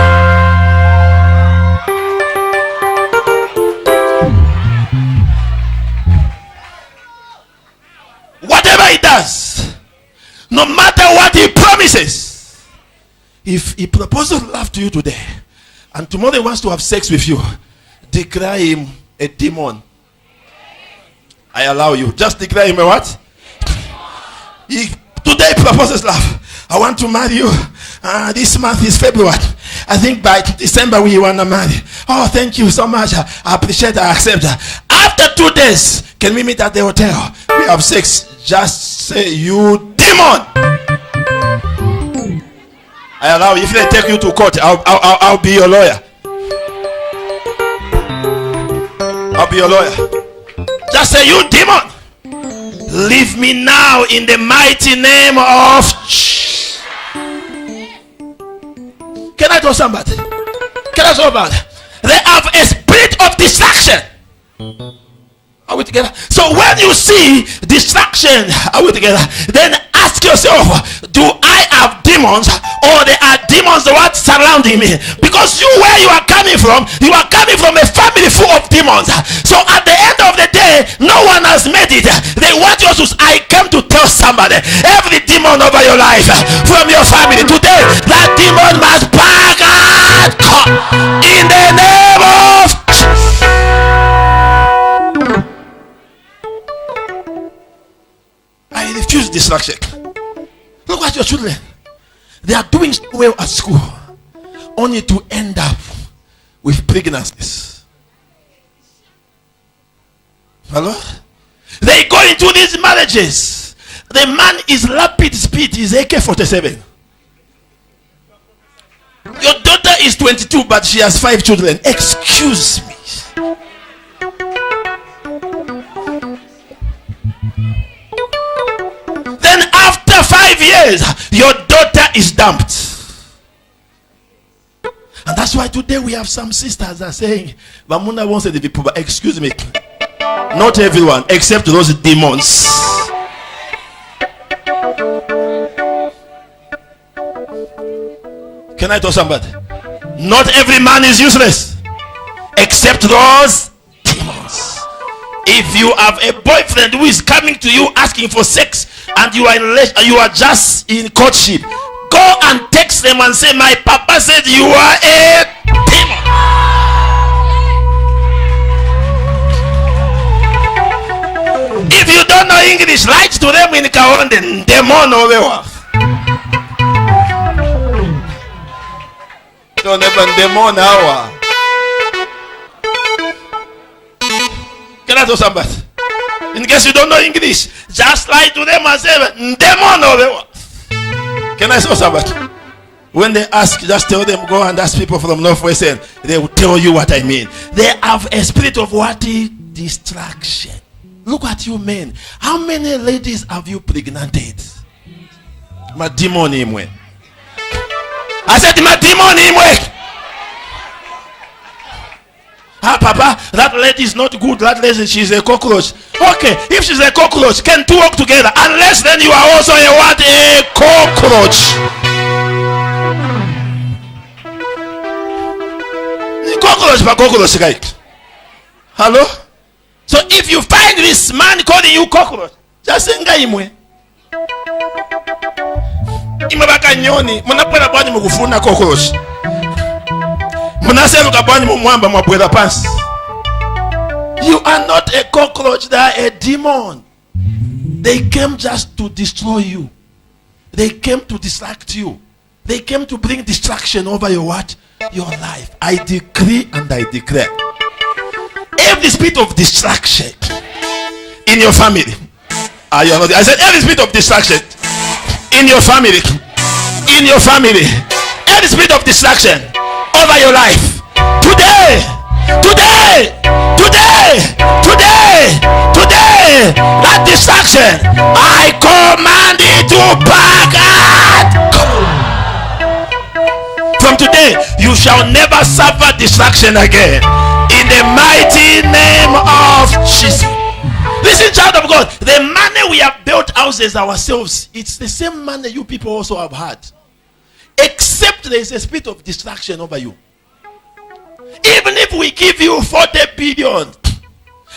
Speaker 4: Whatever he does, no matter what he promises, if he proposes love to you today and tomorrow he wants to have sex with you, declare him a demon. I allow you. Just declare him a what? Today he proposes love. I want to marry you. This month is February. I think by December we want to marry. Oh, thank you so much. I appreciate it. I accept that. After 2 days, can we meet at the hotel? We have sex. Just say, you demon. I allow you. If they take you to court, I'll be your lawyer. I'll be your lawyer. Just say, you demon, leave me now in the mighty name of. Can I tell somebody? Can I tell somebody? They have a spirit of distraction. Are we together? So when you see distraction, are we together? Then ask yourself, do I have demons, or there are demons what surrounding me? Because where you are coming from a family full of demons. So at the end of the day, no one has made it. They want you to. I came to tell somebody, every demon over your life, from your family today, that demon must back out in the name of. I refuse distraction. Look at your children. They are doing so well at school, only to end up with pregnancies. Hello? They go into these marriages. The man is rapid speed, is AK-47. Your daughter is 22, but she has 5 children. Excuse me. Then after 5 years, your daughter is dumped. And that's why today we have some sisters that are saying, Vamuna wants to be poor. Excuse me. Not everyone, except those demons. Can I tell somebody? Not every man is useless, except those demons. If you have a boyfriend who is coming to you asking for sex, and you are just in courtship, go and text them and say, my papa said you are a demon. If you don't know English, write to them in Kaonde, demon over. Don't even demon hour. Can I tell somebody? In case you don't know English, just write to them and say, demon over. Can I tell somebody? When they ask, just tell them, go and ask people from Northwest End. They will tell you what I mean. They have a spirit of what? Distraction. Look at you men. How many ladies have you pregnanted? Madimoni imwe. I said madimoni imwe. Ah, Papa, that lady is not good. That lady, she's a cockroach. Okay, if she's a cockroach, can two work together? Unless then you are also a what? A cockroach. Cockroach, but cockroach, right? Hello? So if you find this man calling you cockroach, just say nga imwe. Imwe baka nyoni, munapwela bwani mugufuna cockroach. Munaseruka bwani mumwamba mwapwela pansi. You are not a cockroach, they are a demon. They came just to destroy you. They came to distract you. They came to bring distraction over your what? Your life. I decree and I declare. Every spirit of distraction in your family. I said every spirit of distraction in your family. In your family. Every spirit of distraction over your life. Today. That distraction, I command it to back out. From today, you shall never suffer distraction again. In the mighty name of Jesus. Listen, child of God, the money we have built houses ourselves, it's the same money you people also have had. Except there is a spirit of distraction over you. Even if we give you 40 billion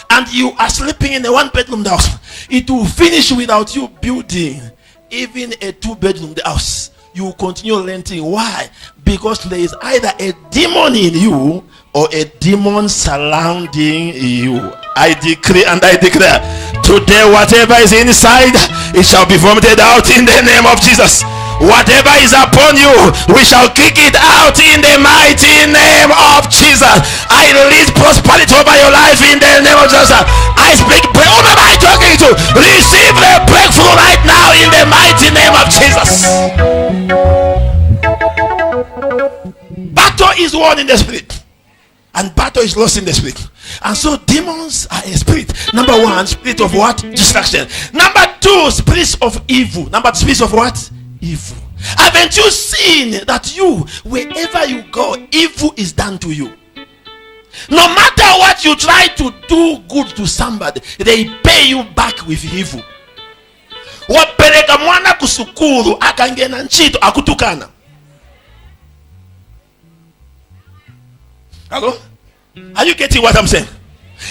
Speaker 4: and you are sleeping in a 1-bedroom house, it will finish without you building even a 2-bedroom house. You will continue renting. Why? Because there is either a demon in you or a demon surrounding you. I decree and I declare today, whatever is inside, it shall be vomited out in the name of Jesus. Whatever is upon you, we shall kick it out in the mighty name of Jesus. I release prosperity over your life in the name of Jesus. I speak, who am I talking to? Receive the breakthrough right now in the mighty name of Jesus. Battle is won in the spirit, and battle is lost in the spirit. And so demons are a spirit. Number one, spirit of what? Distraction. Number two, spirits of evil. Number two, spirits of what? Evil. Haven't you seen that you, wherever you go, evil is done to you? No matter what you try to do good to somebody, they pay you back with evil. Wapeleka mwana kusukuru akangena nchito akutukana. Hello? Are you getting what I'm saying?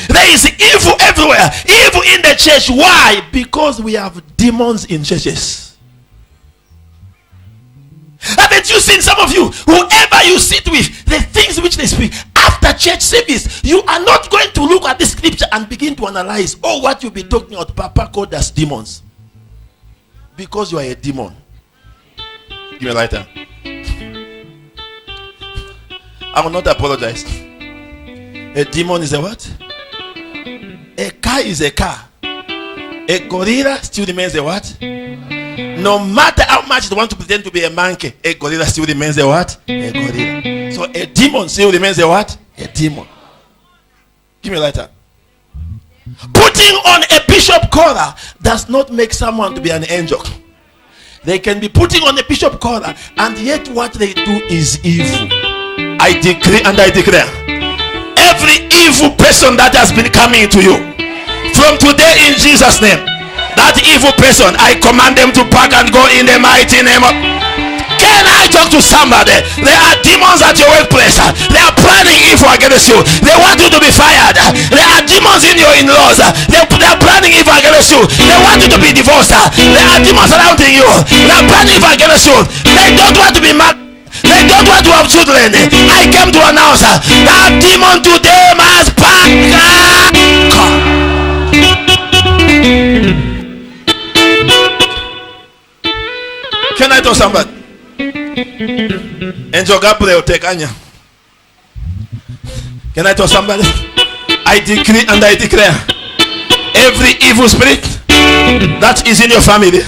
Speaker 4: There is evil everywhere. Evil in the church. Why? Because we have demons in churches. Haven't you seen some of you, whoever you sit with, the things which they speak after church service, you are not going to look at the scripture and begin to analyze, oh, what you'll be talking about, Papa called us demons. Because you are a demon. Give me a lighter. I will not apologize. A demon is a what? A car is a car. A gorilla still remains a what? No matter how much they want to pretend to be a monkey, a gorilla still remains a what? A gorilla. So a demon still remains a what? A demon. Give me a lighter. Putting on a bishop collar does not make someone to be an angel. They can be putting on a bishop collar, and yet what they do is evil. I decree and I declare, every evil person that has been coming to you, from today in Jesus' name, that evil person, I command them to pack and go in the mighty name of... Can I talk to somebody? There are demons at your workplace. They are planning evil against you. They want you to be fired. There are demons in your in-laws. They are planning evil against you. They want you to be divorced. There are demons surrounding you. They are planning evil against you. They don't want to be married. They don't want to have children. I came to announce that demon today must pack. Can I tell somebody? Angel Gabriel Tekanya. Can I tell somebody? I decree and I declare, every evil spirit that is in your family,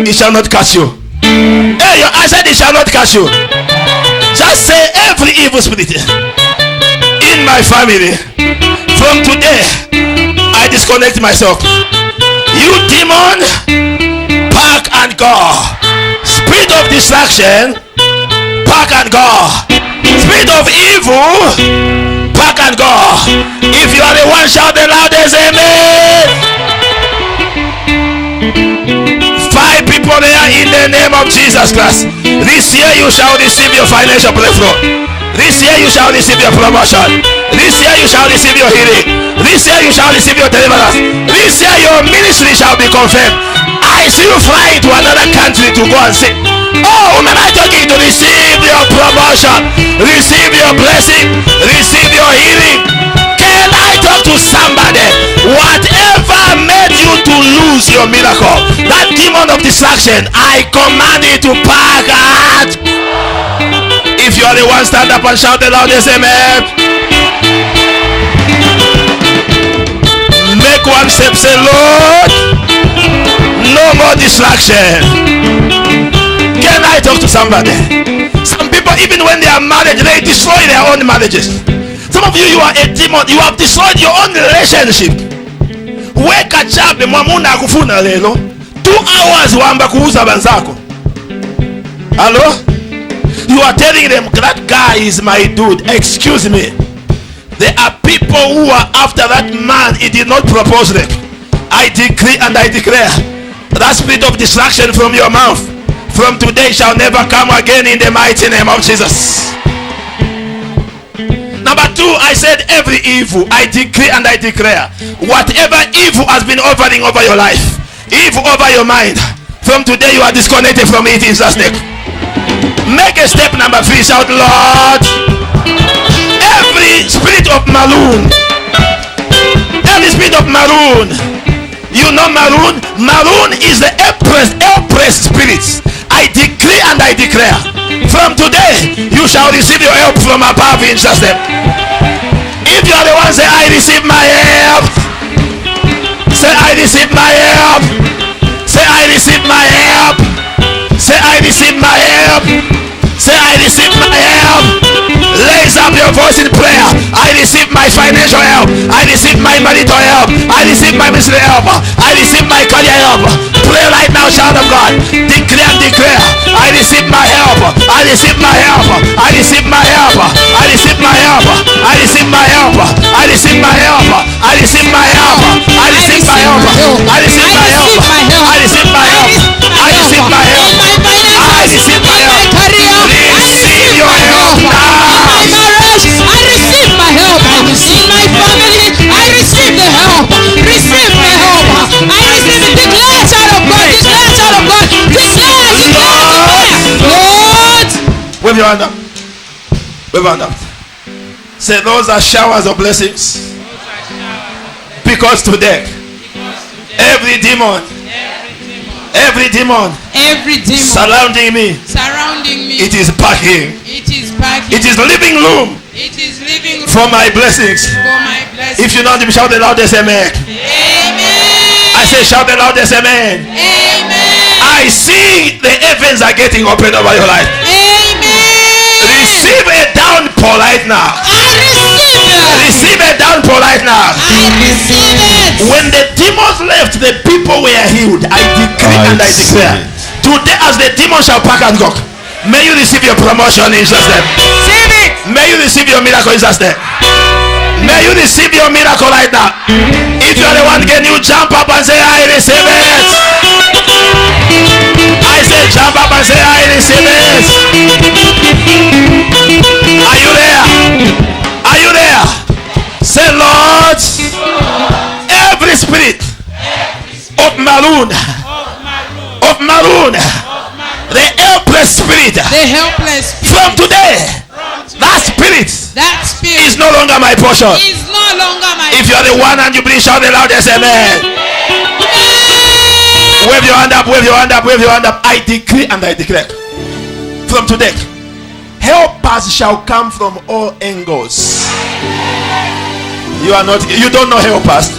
Speaker 4: it shall not catch you. Hey, I said it shall not catch you. Just say every evil spirit in my family, from today I disconnect myself. You demon, pack and go. Spirit of distraction, pack and go. Spirit of evil, pack and go. If you are the one, shout the loudest amen. 5 people there in the name of Jesus Christ. This year you shall receive your financial breakthrough. This year you shall receive your promotion. This year you shall receive your healing. This year you shall receive your deliverance. This year your ministry shall be confirmed. I see you flying to another country to go and see. Oh, am I talking to receive your promotion, receive your blessing, receive your healing? Can I talk to somebody? Whatever made you to lose your miracle, that demon of distraction, I command it to pack out. If you are the one, stand up and shout the loudest amen. Make one step, say, Lord, no more distraction. Can I talk to somebody? Some people, even when they are married, they destroy their own marriages. Some of you, you are a demon. You have destroyed your own relationship. Weka chabe mwamuna kufuna lelo 2 hours wamba kuuza banzako. Hello? You are telling them that guy is my dude. Excuse me. There are people who are after that man. He did not propose them. I decree and I declare that spirit of distraction from your mouth from today shall never come again in the mighty name of Jesus. Number 2, I said every evil, I decree and I declare, whatever evil has been hovering over your life, evil over your mind, from today you are disconnected from it in Jesus' name. Make a step number 3, shout Lord. Every spirit of maroon, every spirit of maroon, you know maroon? Maroon is the oppressed spirits. I decree and I declare, from today you shall receive your help from above in Jesus' name. If you are the one, say I receive my help. Say I receive my help. Say I receive my help. Say I receive my help. Say I receive my help. Raise up your voice in prayer. I receive my financial help. I receive my marital help. I receive my ministry help. I receive my career help. Pray right now, child of God. Declare and declare. I receive my help. I receive my help. I receive my help. I receive my help. I receive my help. I receive my help. I receive my help. I receive my help. I receive my help. I receive my help. I receive my help. I receive my help. Receive your help now.
Speaker 2: I receive my help. In my family, I receive the help. Receive the help. I receive it. Declare, child of God. Declare, child of God. Declare. Lord.
Speaker 4: Wave your hand up. Wave your hand up. Say those are showers of blessings. Because today, every demon surrounding me, it is packing. It is living room for my blessings. If you know them, shout the loudest amen. I say shout the loudest amen. I see the heavens are getting open over your life. Receive a downpour right now. Receive a downpour right now. When the demons left, the people were healed. I decree and I declare, today as the demons shall pack and go, may you receive your promotion in Jesus' name. May you receive your miracle in Jesus' name. May you receive your miracle right now. If you are the one, can you jump up and say I receive it? I say jump up and say I receive it. Are you there? Are you there? Say Lord, every spirit of maroon, the helpless spirit, from today, that spirit is no longer my portion. If you are the one and you believe, shout the loudest amen. Wave your hand up, wave your hand up, wave your hand up. I decree and I declare, from today, helpers shall come from all angles. You don't know helpers.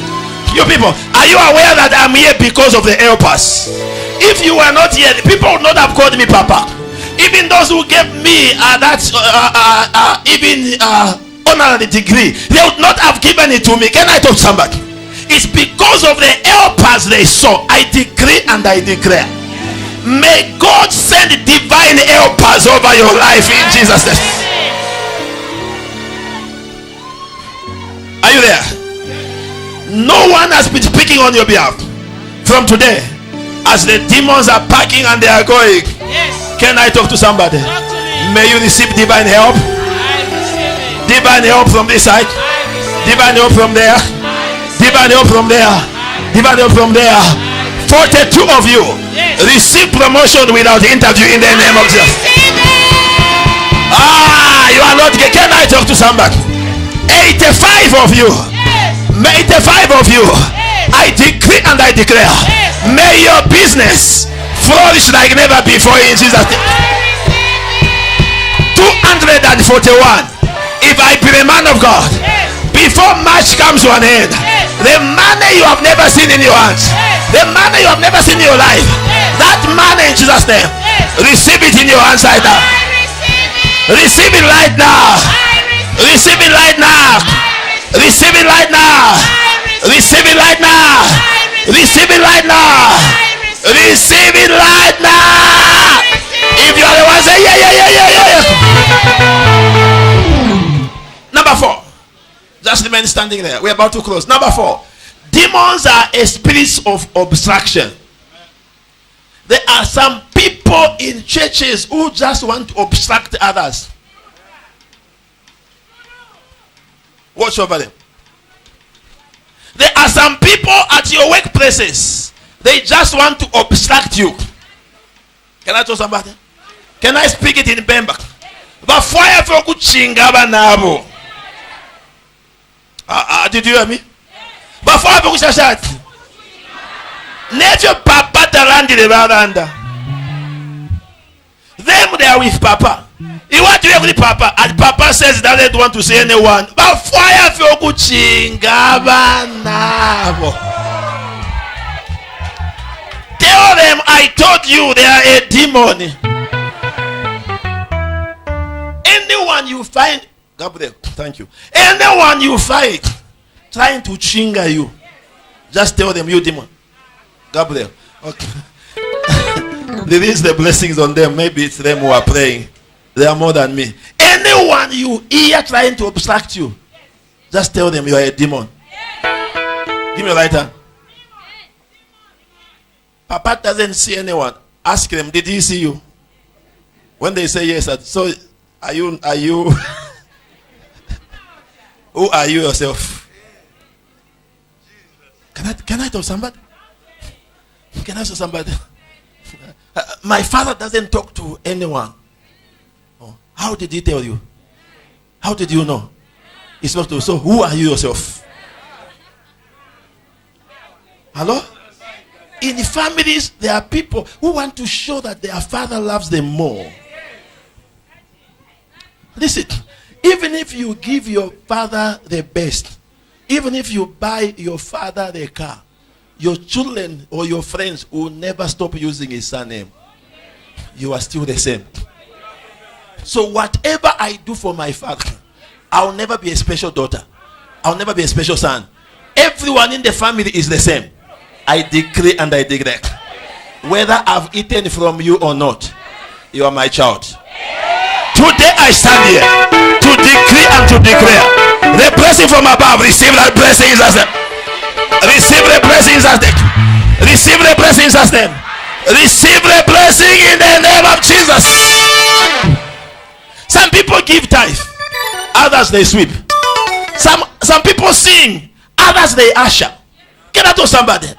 Speaker 4: You people, are you aware that I'm here because of the helpers? If you were not here, people would not have called me Papa. Even those who gave me honorary degree, they would not have given it to me. Can I talk to somebody? It's because of the helpers they saw. I decree and I declare, May God send divine helpers over your life in Jesus' name. Are you there? No one has been speaking on your behalf. From today, as the demons are packing and they are going, can I talk to somebody? May you receive divine help. Divine help from this side. Divine help from there. Divine help from there. Divine help from there. 42 of you receive promotion without interview in the name of Jesus. You are not. Can I talk to somebody? 85 of you. 85 of you. I decree and I declare. May your business flourish like never before in Jesus' name. 241. If I be a man of God, before March comes to an end, the money you have never seen in your hands, the money you have never seen in your life, that money in Jesus' name, receive it in your hands right now. Receive it right now. Receive it right now. Receive it right now. Receive it right now. Receive it right now. Receive it right now. If you are the one say yeah. Number 4. Just remain standing there. We're about to close. Number 4. Demons are a spirit of obstruction. There are some people in churches who just want to obstruct others. Watch over them. There are some people at your workplaces. They just want to obstruct you. Can I tell somebody? Can I speak it in Bemba? Bafaya for kuchingaba nabo. Did you hear me? Bafaya for kuchashat. Never papa talandi the baranda. Them they are with papa. You want to hear with papa, and papa says that they don't want to say anyone. Bafaya for kuchingaba nabo. Tell them I told you they are a demon. Anyone you find, Gabriel, thank you. Anyone you find trying to chinga you, just tell them you demon. Gabriel, okay. Release the blessings on them. Maybe it's them who are praying. They are more than me. Anyone you hear trying to obstruct you, just tell them you are a demon. Give me a right hand. Papa doesn't see anyone. Ask them, did he see you? When they say yes, so are you who are you yourself? Can I tell somebody? Can I tell somebody? My father doesn't talk to anyone. Oh, how did he tell you? How did you know? He's supposed to. So who are you yourself? Hello? In the families, there are people who want to show that their father loves them more. Listen, even if you give your father the best, even if you buy your father the car, your children or your friends will never stop using his surname. You are still the same. So whatever I do for my father, I'll never be a special daughter. I'll never be a special son. Everyone in the family is the same. I decree and I declare, whether I've eaten from you or not, you are my child. Today I stand here to decree and to declare the blessing from above. Receive that blessing in Jesus' name. Receive the blessing in Jesus' name. Receive the blessing in Jesus' name. Receive the blessing in the name of Jesus. Some people give tithe, others they sweep. Some people sing, others they usher. Get out to somebody.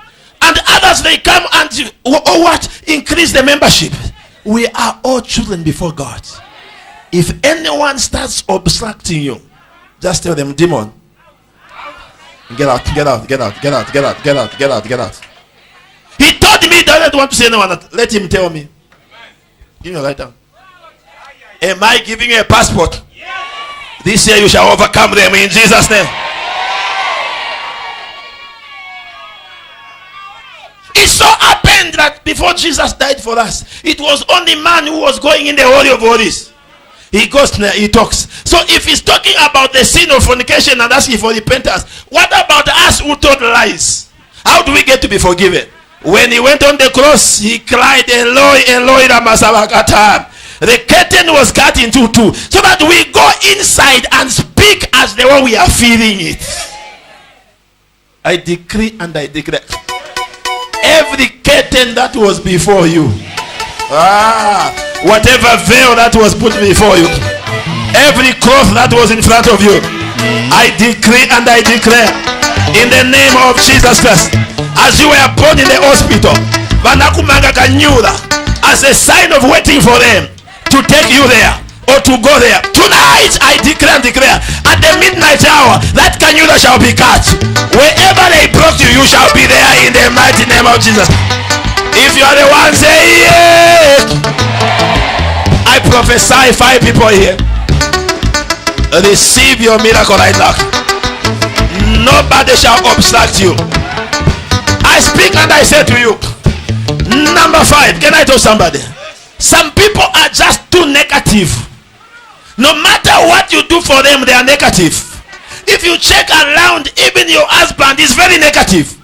Speaker 4: And others they come and increase the membership. We are all children before God. If anyone starts obstructing you, just tell them, demon, get out, get out, get out, get out, get out, get out, get out, get out. He told me he doesn't want to say anyone. Let him tell me. Give me a right hand. Am I giving you a passport? This year you shall overcome them in Jesus' name. It so happened that before Jesus died for us, it was only man who was going in the Holy of Holies. He goes, he talks. So if he's talking about the sin of fornication and asking for repentance, what about us who told lies? How do we get to be forgiven? When he went on the cross, he cried, Eloi, Eloi, lama sabachthani. The curtain was cut into two, so that we go inside and speak as the way we are feeling it. I decree and I declare, every curtain that was before you, whatever veil that was put before you, every cloth that was in front of you, I decree and I declare, in the name of Jesus Christ, as you were born in the hospital, Vanakumanga Kanyura, as a sign of waiting for them to take you there or to go there. Tonight I declare and declare, at the midnight hour, that Kanyura shall be cut. Wherever they brought you, you shall be there in the mighty name of Jesus. If you are the one, say yes. I prophesy 5 people here. Receive your miracle right now. Nobody shall obstruct you. I speak and I say to you, number 5, can I tell somebody? Some people are just too negative. No matter what you do for them, they are negative. If you check around, even your husband is very negative.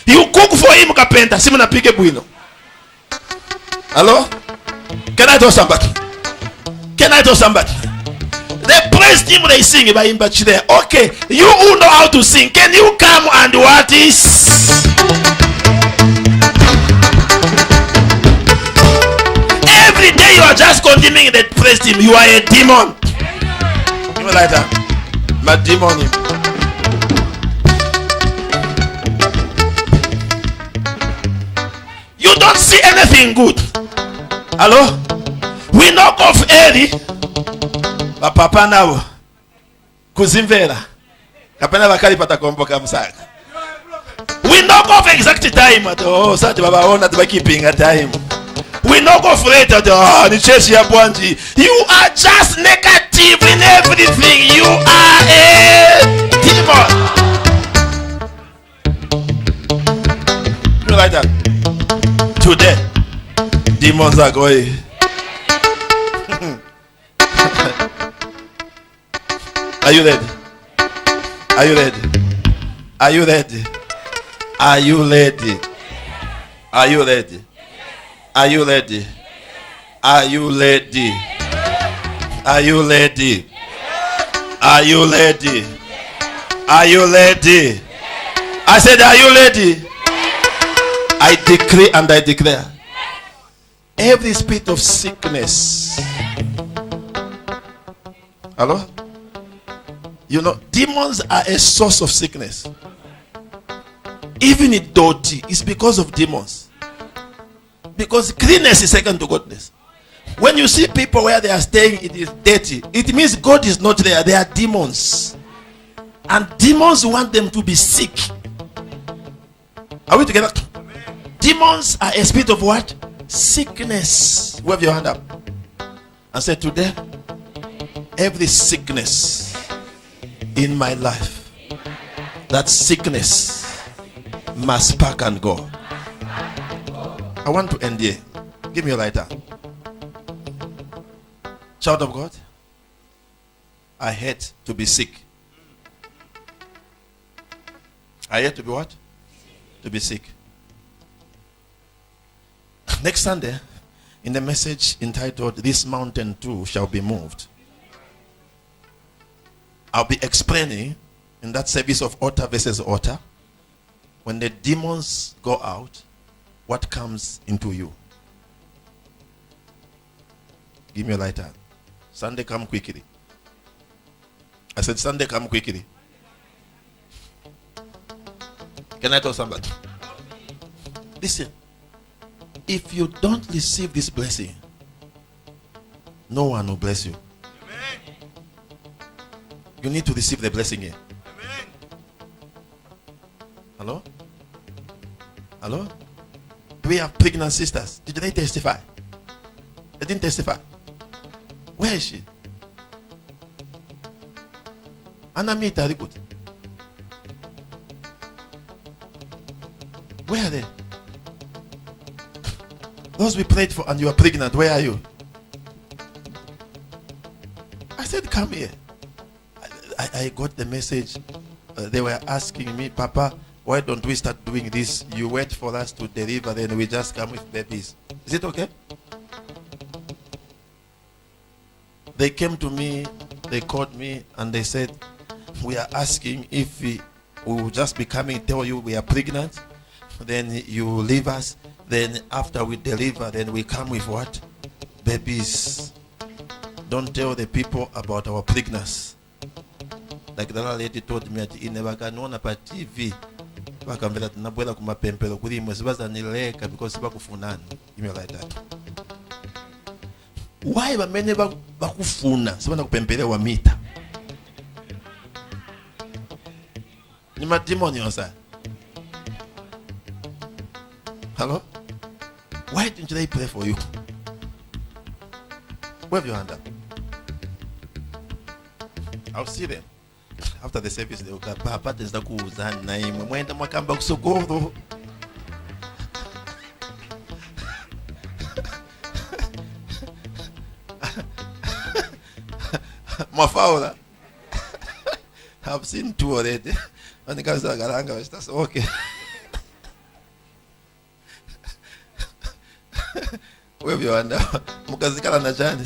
Speaker 4: You cook for him, kapenta, simuna pige buino. Hello? Can I tell somebody? Can I tell somebody? The praise team, they sing by him, but there. Okay, you who know how to sing, can you come and what is? Every day you are just condemning the praise team. You are a demon. You like that? My demon. You don't see anything good. Hello? We knock off early. But papa now kuzimvera kapena bakali patakomboka msaka. We knock off exact time. Oh, sati baba ona keeping a time. We knock off later. Oh, ni church ya bwanji. You are just negative in everything. You are a demon. You like that? Today, demons are going. Are you ready? Are you ready? Are you ready? Are you ready? Are you ready? Are you ready? Are you ready? Are you ready? Are you ready? Are you ready? I said, are you ready? I decree and I declare, every spirit of sickness. Hello? You know, demons are a source of sickness. Even in dirty, it's because of demons. Because cleanness is second to godness. When you see people where they are staying, it is dirty. It means God is not there. They are demons. And demons want them to be sick. Are we together? Demons are a spirit of what? Sickness. Wave your hand up and say, today, every sickness in my life, that sickness must pack and go. I want to end here. Give me a lighter. Child of God, I hate to be sick. I hate to be what? To be sick. Next Sunday, in the message entitled, This Mountain Too Shall Be Moved, I'll be explaining in that service of altar versus altar, when the demons go out, what comes into you. Give me a lighter. Sunday, come quickly. I said, Sunday, come quickly. Can I tell somebody? Listen, if you don't receive this blessing, no one will bless you. You need to receive the blessing here. Hello? Hello? Do we have pregnant sisters? Did they testify? They didn't testify. Where is she? Anna Mita Rikut. Where are they? Those we prayed for and you are pregnant, where are you? I said, come here. I got the message. They were asking me, Papa, why don't we start doing this? You wait for us to deliver, then we just come with babies. Is it okay? They came to me, they called me, and they said, we are asking if we will just be coming, tell you we are pregnant, then you leave us, then after we deliver, then we come with what? Babies. Don't tell the people about our pregnancy. Like the lady told me ati inebakanoona pa TV bakambira tunabwera kumapempero kuli imwe sibazanileka because bakufunana. Give me like that. Why bamene bakufuna sibana kupempelewa mita? Ni mademoni onsa. Hello? Why didn't they pray for you? Wave your hand up. I'll see them. After the service, they will come. Papa, there's the kuuzana na imwe. Mwenda mwakamba kusogoro. Mafaula. I've seen two already. And the guys are garanga. That's okay. Wave your hand up. Mukazikala na jani.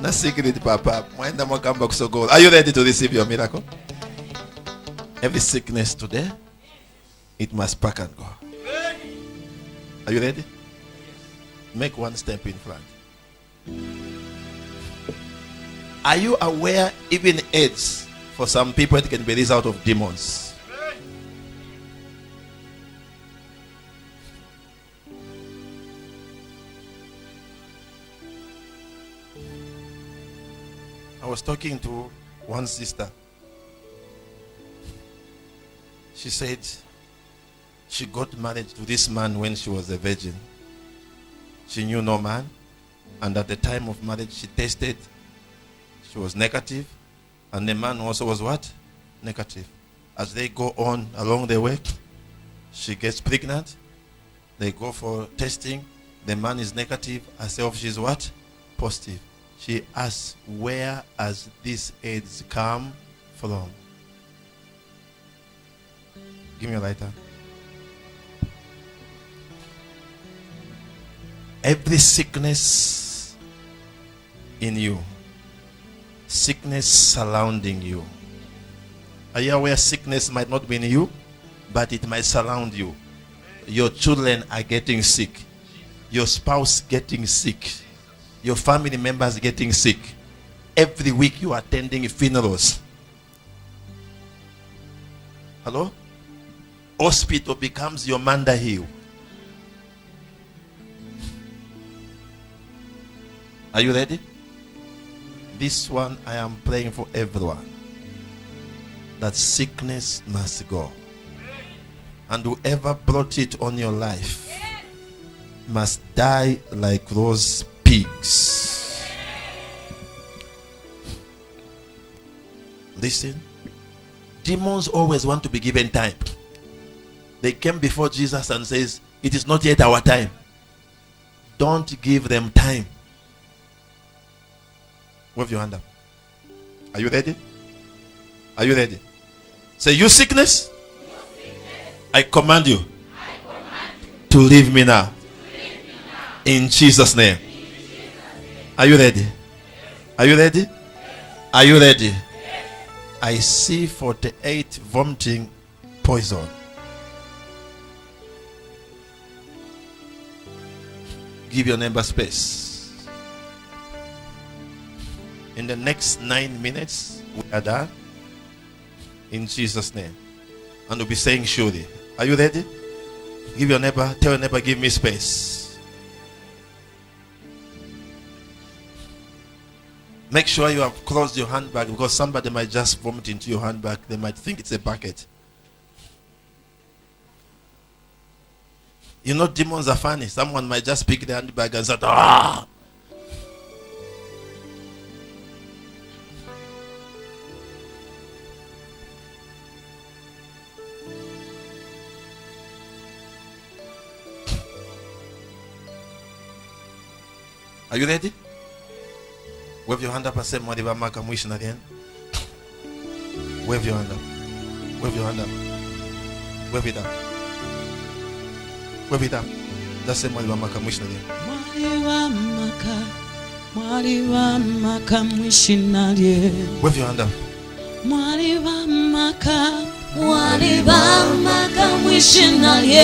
Speaker 4: Na secret papa. Mwenda mwakamba kusogoro. Are you ready to receive your miracle? Every sickness today, it must pack and go. Are you ready? Make one step in front. Are you aware even AIDS, for some people, it can be a result of demons? I was talking to one sister. She said she got married to this man when she was a virgin. She knew no man. And at the time of marriage, she tested. She was negative. And the man also was what? Negative. As they go on along the way, she gets pregnant. They go for testing. The man is negative. Herself, she's what? Positive. She asks, where has this AIDS come from? Give me a lighter. Every sickness in you, sickness surrounding you. Are you aware sickness might not be in you, but it might surround you? Your children are getting sick. Your spouse getting sick. Your family members getting sick. Every week you are attending funerals. Hello? Hospital becomes your Manda Hill. Are you ready? This one I am praying for everyone. That sickness must go. And whoever brought it on your life must die like those pigs. Listen. Demons always want to be given time. They came before Jesus and says, it is not yet our time. Don't give them time. Wave your hand up. Are you ready? Are you ready? Say, you sickness, I command you to leave me now. In Jesus' name. Are you ready? Are you ready? Are you ready? I see 48 vomiting poison. Give your neighbor space. In the next 9 minutes, we are done. In Jesus' name. And we'll be saying surely. Are you ready? Give your neighbor, tell your neighbor, give me space. Make sure you have closed your handbag, because somebody might just vomit into your handbag. They might think it's a bucket. You know, demons are funny. Someone might just pick the handbag and say, ah! Are you ready? Wave your hand up and say, Mwadiba Maka Mwishinarian. Wave your hand up. Wave your hand up. Wave it up. Wave it up. That's the Mwali wa Maka missionary.
Speaker 2: Mwali wa Maka missionary.
Speaker 4: Wave your hand up.
Speaker 2: Mwali wa Maka. Mwali wa Maka missionary.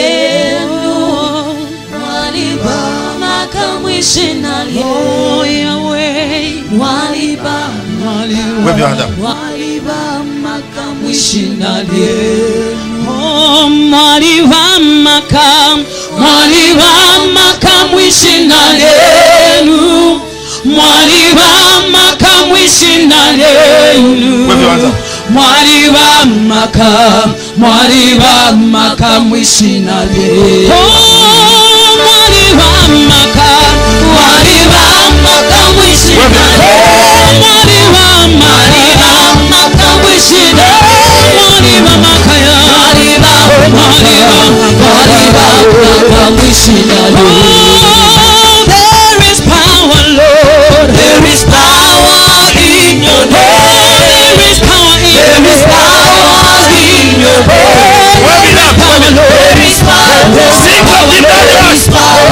Speaker 2: Mwali wa Maka missionary. Oh Yahweh. Mwali wa Maka.
Speaker 4: Wave your hand up.
Speaker 2: Mwali wa Maka missionary. Oh Mwali wa Maka. Mwali wa Maka missionary. Mwali wa Maka missionary.
Speaker 4: Wave your hands up.
Speaker 2: Mwali wa Maka. Mwali wa Maka missionary. Oh Mwali wa Maka. Mwali wa Maka missionary. Mwali wa Maka missionary. Mwali wa Maka ya. Mwali wa Maka missionary. Oh, there is power, Lord. There is power in your name. There is power in your name. There is power in your name. There is power, Lord. There is power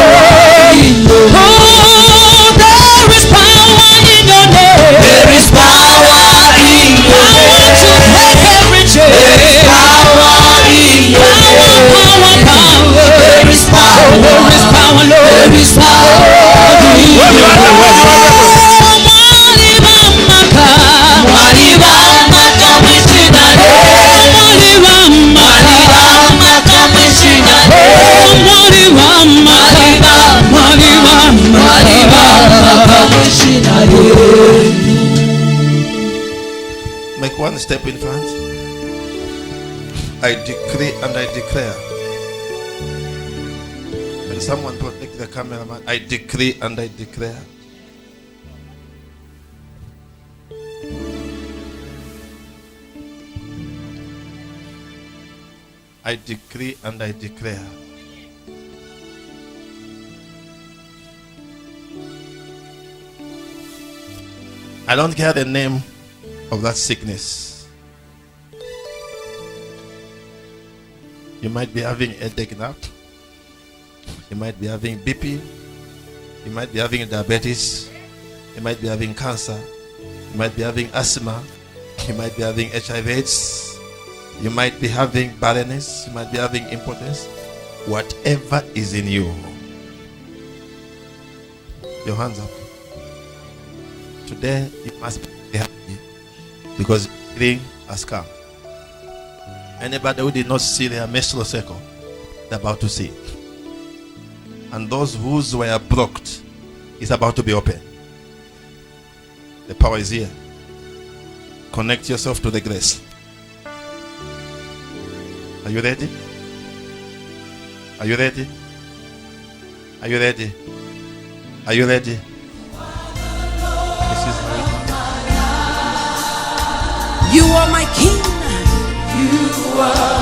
Speaker 2: in your name. Oh, there is power in your name. There is power in your name. Power to break every chain. There is power in your name. Power. There is power. There is power, Lord. There is power in your name. Mwali wa Maka missionary. Mwali wa Maka missionary. Mwali wa Maka missionary.
Speaker 4: Make one step in front. I decree and I declare. When someone protect the cameraman, I decree and I declare. I decree and I declare. I don't care the name of that sickness. You might be having a headache now. You might be having BP. You might be having diabetes. You might be having cancer. You might be having asthma. You might be having HIV/AIDS. You might be having barrenness. You might be having impotence. Whatever is in you. Your hands up. Today you must be happy because healing has come. Anybody who did not see their menstrual cycle, they're about to see. And those whose were blocked is about to be open. The power is here. Connect yourself to the grace. Are you ready? Are you ready? Are you ready? Are you ready? This is
Speaker 2: You are my king. You are